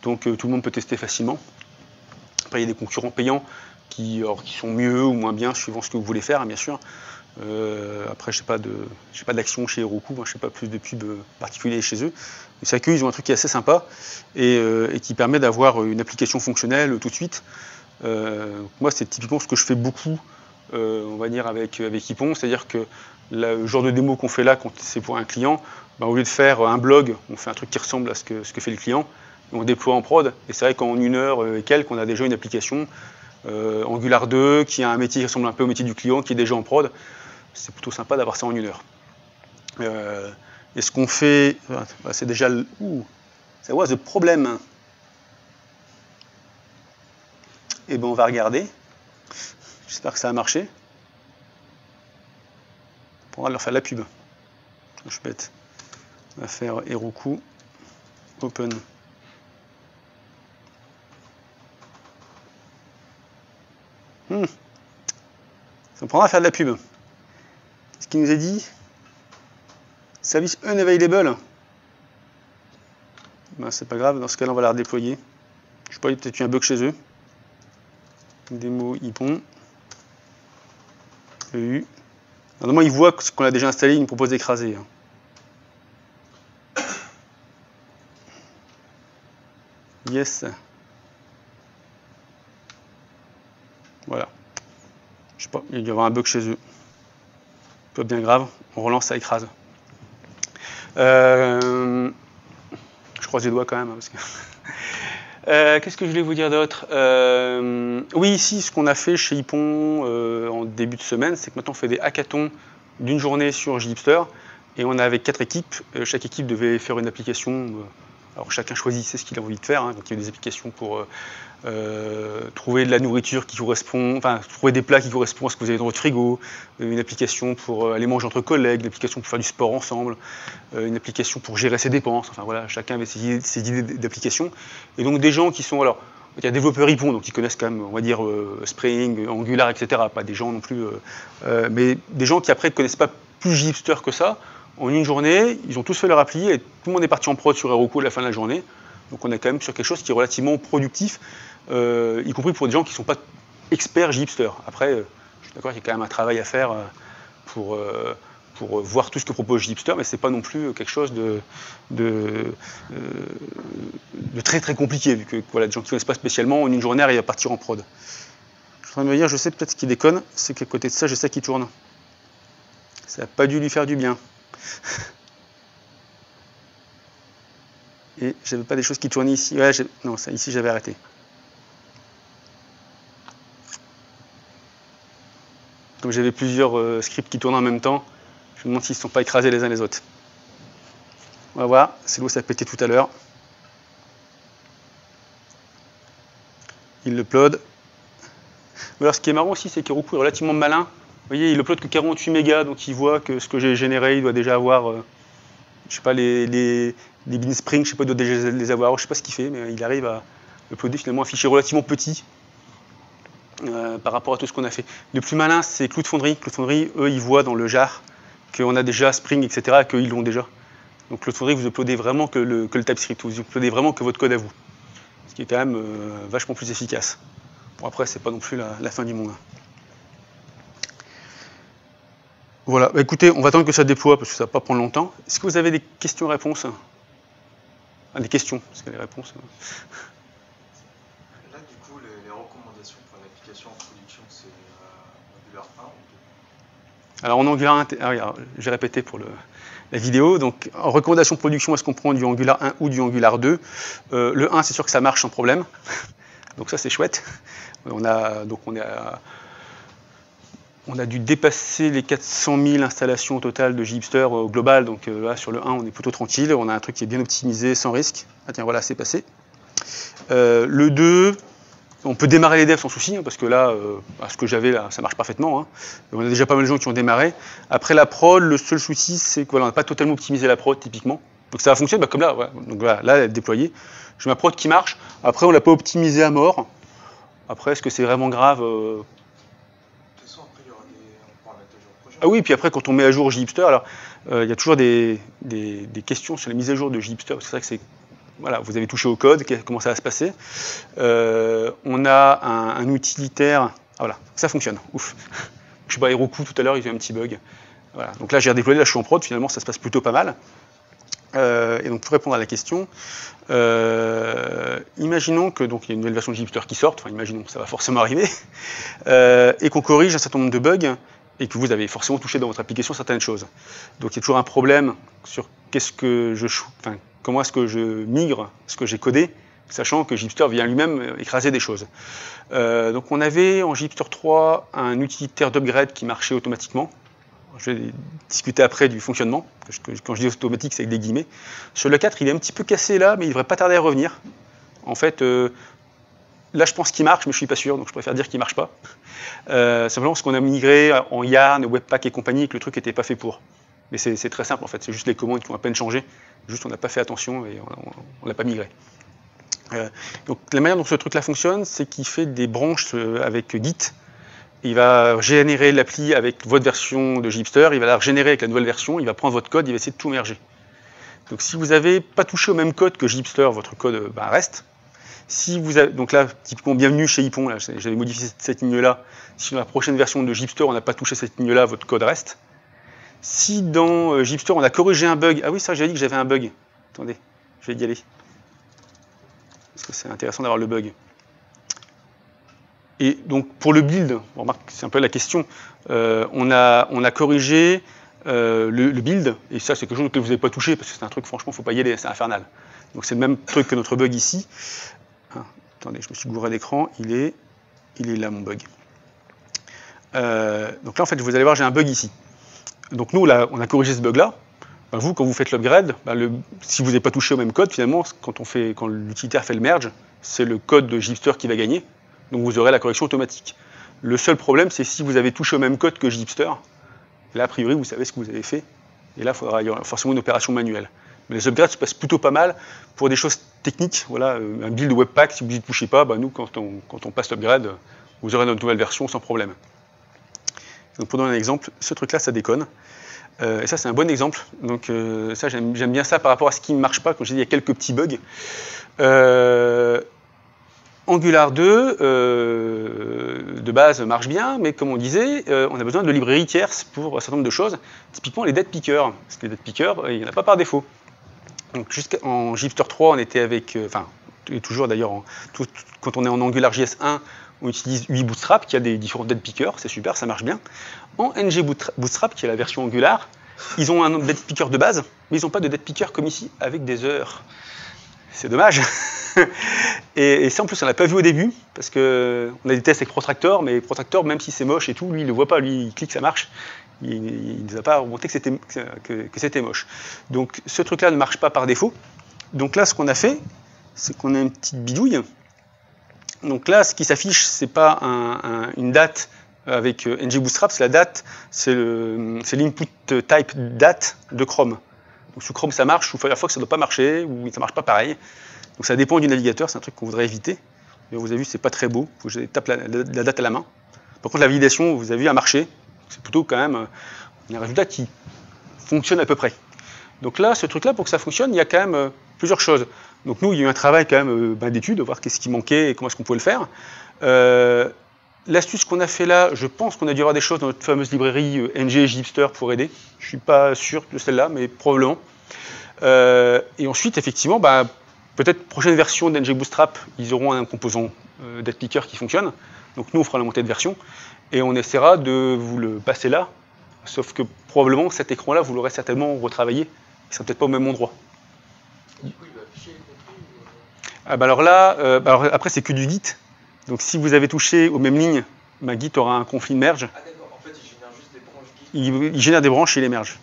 donc tout le monde peut tester facilement. Après il y a des concurrents payants qui sont mieux ou moins bien suivant ce que vous voulez faire, hein, bien sûr. Après je n'ai pas d'action chez Heroku, je ne fais pas plus de pubs particuliers chez eux. Mais c'est qu'ils ont un truc qui est assez sympa et qui permet d'avoir une application fonctionnelle tout de suite. Moi c'est typiquement ce que je fais beaucoup, on va dire avec Ypon, c'est-à-dire que le genre de démo qu'on fait là, quand c'est pour un client, au lieu de faire un blog, on fait un truc qui ressemble à ce que fait le client, et on déploie en prod. Et c'est vrai qu'en 1 heure et quelques, on a déjà une application Angular 2 qui a un métier qui ressemble un peu au métier du client, qui est déjà en prod. C'est plutôt sympa d'avoir ça en 1 heure. Et ce qu'on fait, c'est déjà le... ça was the problem. Et on va regarder. J'espère que ça a marché. On va leur faire la pub. Je suis bête. On va faire Heroku open. Ça me prendra à faire de la pub. Ce qu'il nous a dit, service unavailable. Ben, c'est pas grave, dans ce cas-là, on va la redéployer. Je sais pas, il y a peut-être eu un bug chez eux. Démo Ypon. EU. Normalement, il voit ce qu'on a déjà installé, il nous propose d'écraser. Yes. Voilà. Je sais pas, il doit y avoir un bug chez eux. Pas bien grave, on relance, ça écrase. Je croise les doigts quand même. Hein, parce que qu'est-ce que je voulais vous dire d'autre? Oui, ici, ce qu'on a fait chez Ypon en début de semaine, c'est que maintenant on fait des hackathons d'une journée sur JHipster. Et on avait 4 équipes. Chaque équipe devait faire une application. Alors chacun choisissait ce qu'il a envie de faire. Hein. Donc il y a des applications pour trouver de la nourriture qui correspond, enfin trouver des plats qui correspondent à ce que vous avez dans votre frigo, une application pour aller manger entre collègues, une application pour faire du sport ensemble, une application pour gérer ses dépenses. Enfin voilà, chacun avait ses idées d'application. Et donc des gens qui sont alors, il y a développeurs Ypon, donc ils connaissent quand même, on va dire Spring, Angular, etc. Pas des gens non plus, mais des gens qui après ne connaissent pas plus JHipster que ça. En une journée, ils ont tous fait leur appli et tout le monde est parti en prod sur Heroku à la fin de la journée. Donc on est quand même sur quelque chose qui est relativement productif, y compris pour des gens qui ne sont pas experts JHipster. Après, je suis d'accord, il y a quand même un travail à faire pour voir tout ce que propose JHipster, mais ce n'est pas non plus quelque chose de très très compliqué, vu que voilà, des gens qui ne connaissent pas spécialement, en une journée, arrivent à partir en prod. Je suis en train de me dire, je sais peut-être ce qui déconne, c'est qu'à côté de ça, je sais qu'il tourne. Ça n'a pas dû lui faire du bien. Et j'avais pas des choses qui tournaient ici. Ouais, non, ça, ici j'avais arrêté. Comme j'avais plusieurs scripts qui tournent en même temps, je me demande s'ils ne sont pas écrasés les uns les autres. On va voir, c'est l'eau ça a pété tout à l'heure. Il upload. Alors ce qui est marrant aussi, c'est qu'Heroku est relativement malin. Vous voyez, il upload que 48 mégas, donc il voit que ce que j'ai généré, il doit déjà avoir, je sais pas, les bin Spring, je sais pas, il doit déjà les avoir, je sais pas ce qu'il fait, mais il arrive à uploader finalement un fichier relativement petit par rapport à tout ce qu'on a fait. Le plus malin, c'est Cloud Foundry. Cloud Foundry, eux, ils voient dans le jar qu'on a déjà Spring, etc., qu'ils l'ont déjà. Donc Cloud Foundry, vous uploadez vraiment que le TypeScript, vous uploadez vraiment que votre code à vous. Ce qui est quand même vachement plus efficace. Bon, après, c'est pas non plus la fin du monde. Voilà, bah, écoutez, on va attendre que ça déploie parce que ça va pas prendre longtemps. Est-ce que vous avez des questions-réponses? Des questions, parce que les réponses... Là, du coup, les recommandations pour une application en production, c'est Angular 1 ou 2? Alors en Angular 1, j'ai répété pour la vidéo, donc en recommandation de production, est-ce qu'on prend du Angular 1 ou du Angular 2? Le 1, c'est sûr que ça marche sans problème, donc ça c'est chouette. On a dû dépasser les 400 000 installations totales de JHipster au global, donc là sur le 1 on est plutôt tranquille, on a un truc qui est bien optimisé sans risque. Ah tiens voilà, c'est passé. Le 2, on peut démarrer les devs sans souci, hein, parce que là, ce que j'avais là, ça marche parfaitement. Hein. On a déjà pas mal de gens qui ont démarré. Après la prod, le seul souci c'est qu'on n'a pas totalement optimisé la prod typiquement. Donc ça va fonctionner comme là, ouais. Donc voilà, là elle est déployée. J'ai ma prod qui marche, après on l'a pas optimisé à mort. Après est-ce que c'est vraiment grave Ah oui, puis après, quand on met à jour JHipster, alors il y a toujours des questions sur les mises à jour de JHipster, parce que c'est vrai que c'est... Voilà, vous avez touché au code, comment ça va se passer. On a un utilitaire... Ah voilà, ça fonctionne, ouf. Je sais pas, Heroku, tout à l'heure, il y a eu un petit bug. Voilà, donc là, j'ai redéployé, là, je suis en prod, finalement, ça se passe plutôt pas mal. Et donc, pour répondre à la question, imaginons que donc il y a une nouvelle version de JHipster qui sorte, enfin, imaginons, ça va forcément arriver, et qu'on corrige un certain nombre de bugs, et que vous avez forcément touché dans votre application certaines choses. Donc il y a toujours un problème sur comment est-ce que je migre ce que j'ai codé, sachant que JHipster vient lui-même écraser des choses. Donc on avait en JHipster 3 un utilitaire d'upgrade qui marchait automatiquement. Je vais discuter après du fonctionnement. Quand je dis automatique, c'est avec des guillemets. Sur le 4, il est un petit peu cassé là, mais il ne devrait pas tarder à revenir. En fait, là, je pense qu'il marche, mais je ne suis pas sûr, donc je préfère dire qu'il ne marche pas. Simplement parce qu'on a migré en Yarn, Webpack et compagnie, et que le truc n'était pas fait pour. Mais c'est très simple en fait, c'est juste les commandes qui ont à peine changé, juste on n'a pas fait attention et on ne l'a pas migré. Donc la manière dont ce truc-là fonctionne, c'est qu'il fait des branches avec Git. Il va générer l'appli avec votre version de Gipster, il va la régénérer avec la nouvelle version, il va prendre votre code, il va essayer de tout merger. Donc si vous n'avez pas touché au même code que Gipster, votre code reste. Si vous avez, donc là, typiquement, bienvenue chez Ypon, j'avais modifié cette ligne-là. Si dans la prochaine version de Gipster, on n'a pas touché cette ligne-là, votre code reste. Si dans Gipster, on a corrigé un bug, ah oui, ça j'avais dit que j'avais un bug. Attendez, je vais y aller. Parce que c'est intéressant d'avoir le bug. Et donc pour le build, on remarque, c'est un peu la question, on a corrigé le build, et ça c'est quelque chose que vous n'avez pas touché, parce que c'est un truc, franchement, il ne faut pas y aller, c'est infernal. Donc c'est le même truc que notre bug ici. Attendez, je me suis gouré d'écran, il est là mon bug. Donc là en fait vous allez voir j'ai un bug ici. Donc nous là, on a corrigé ce bug là. Ben, vous quand vous faites l'upgrade, si vous n'avez pas touché au même code, finalement quand l'utilitaire fait le merge, c'est le code de Gipster qui va gagner. Donc vous aurez la correction automatique. Le seul problème c'est si vous avez touché au même code que Gipster, là a priori vous savez ce que vous avez fait. Et là il y aura forcément une opération manuelle. Mais les upgrades se passent plutôt pas mal pour des choses techniques. Voilà, un build Webpack, si vous n'y touchez pas, nous, quand on passe l'upgrade, vous aurez notre nouvelle version sans problème. Donc pour donner un exemple, ce truc-là, ça déconne. Et ça, c'est un bon exemple. Donc ça, j'aime bien ça par rapport à ce qui ne marche pas. Comme je dis, il y a quelques petits bugs. Angular 2, de base, marche bien, mais comme on disait, on a besoin de librairies tierces pour un certain nombre de choses. Typiquement, les dead pickers. Parce que les dead pickers, il n'y en a pas par défaut. Donc jusqu'en Gipster 3, on était avec, et toujours d'ailleurs, quand on est en AngularJS 1, on utilise UI Bootstrap, qui a des différents dead pickers, c'est super, ça marche bien. En NG Bootstrap, qui est la version Angular, ils ont un dead picker de base, mais ils n'ont pas de dead picker comme ici, avec des heures. C'est dommage. Et ça, en plus, on l'a pas vu au début, parce qu'on a des tests avec Protractor, mais Protractor, même si c'est moche et tout, lui, il ne le voit pas, lui, il clique, ça marche. Il ne nous a pas remonté que c'était moche. Donc ce truc-là ne marche pas par défaut. Donc là, ce qu'on a fait, c'est qu'on a une petite bidouille. Donc là, ce qui s'affiche, c'est pas une date avec NG Bootstrap, c'est la date, c'est l'input type date de Chrome. Donc sous Chrome ça marche, sous Firefox ça ne doit pas marcher, ou ça ne marche pas pareil. Donc ça dépend du navigateur, c'est un truc qu'on voudrait éviter. Mais vous avez vu, c'est pas très beau, il faut que je tape la date à la main. Par contre, la validation, vous avez vu, a marché. C'est plutôt quand même un résultat qui fonctionne à peu près. Donc là, ce truc-là, pour que ça fonctionne, il y a quand même plusieurs choses. Donc nous, il y a eu un travail quand même d'étude, de voir qu'est-ce qui manquait et comment est-ce qu'on pouvait le faire. L'astuce qu'on a fait là, je pense qu'on a dû avoir des choses dans notre fameuse librairie NG Gipster pour aider. Je ne suis pas sûr de celle-là, mais probablement. Et ensuite, effectivement, peut-être prochaine version d'NG Bootstrap, ils auront un composant dead picker qui fonctionne. Donc nous, on fera la montée de version. Et on essaiera de vous le passer là, sauf que probablement cet écran-là, vous l'aurez certainement retravaillé, il ne sera peut-être pas au même endroit. Et du coup, il va afficher les contenus alors là, alors après c'est que du Git, donc si vous avez touché aux mêmes lignes, Git aura un conflit merge. Ah d'accord, en fait il génère juste des branches Git. Il génère des branches et les merge.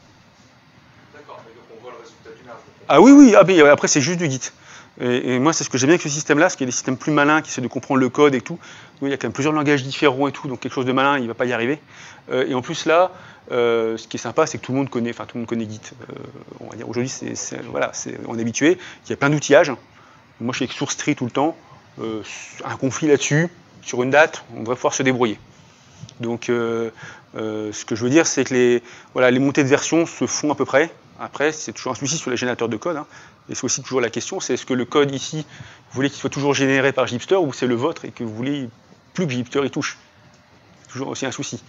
D'accord, mais donc on voit le résultat du merge. Ah oui, mais après c'est juste du Git. Et moi, c'est ce que j'aime bien avec ce système-là, parce qu'il y a des systèmes plus malins qui essaient de comprendre le code et tout. Il y a quand même plusieurs langages différents et tout, donc quelque chose de malin, il ne va pas y arriver. Et en plus là, ce qui est sympa, c'est que tout le monde connaît Git. On va dire aujourd'hui, voilà, on est habitué. Il y a plein d'outillages. Moi, je suis avec SourceTree tout le temps. Un conflit là-dessus, sur une date, on devrait pouvoir se débrouiller. Donc, ce que je veux dire, c'est que les montées de version se font à peu près. Après, c'est toujours un souci sur les générateurs de code. Et c'est aussi toujours la question, c'est est-ce que le code ici, vous voulez qu'il soit toujours généré par Gipster ou c'est le vôtre et que vous voulez plus que Gipster y touche? C'est toujours aussi un souci.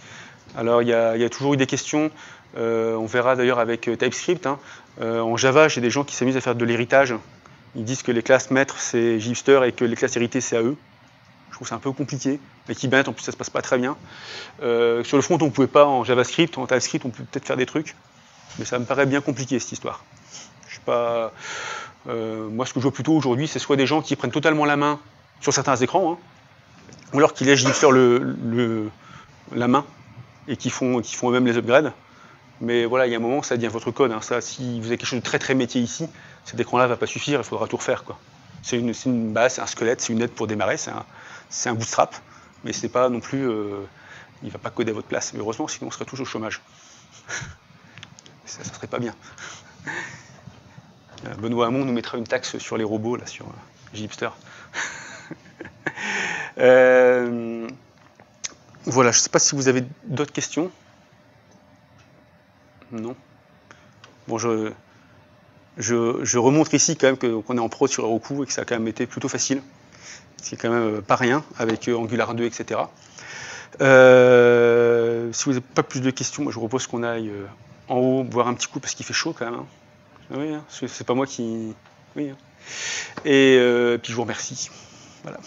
Alors, il y a toujours eu des questions, on verra d'ailleurs avec TypeScript. En Java, j'ai des gens qui s'amusent à faire de l'héritage. Ils disent que les classes maîtres, c'est Gipster et que les classes héritées, c'est AE. Je trouve que c'est un peu compliqué. Avec Hibernate, en plus, ça se passe pas très bien. Sur le front, on ne pouvait pas en JavaScript, en TypeScript, on peut peut-être faire des trucs. Mais ça me paraît bien compliqué, cette histoire. Je sais pas... moi, ce que je vois plutôt aujourd'hui, c'est soit des gens qui prennent totalement la main sur certains écrans, ou alors qui laissent Gipster la main et qui font eux-mêmes les upgrades. Mais voilà, il y a un moment, ça devient votre code. Ça, si vous avez quelque chose de très très métier ici, cet écran-là ne va pas suffire, il faudra tout refaire, quoi. C'est une base, c'est un squelette, c'est une aide pour démarrer, c'est un bootstrap, mais c'est pas non plus... il ne va pas coder à votre place. Mais heureusement, sinon on serait tous au chômage. Ça serait pas bien. Benoît Hamon nous mettra une taxe sur les robots, là, sur Gipster. Voilà, je ne sais pas si vous avez d'autres questions. Non. Bon, je remontre ici quand même qu'on est en prod sur Heroku et que ça a quand même été plutôt facile. C'est quand même pas rien avec Angular 2, etc. Si vous n'avez pas plus de questions, moi je vous propose qu'on aille en haut boire un petit coup parce qu'il fait chaud quand même. Hein. Oui, hein, c'est pas moi qui... Oui. Hein. Et puis je vous remercie. Voilà.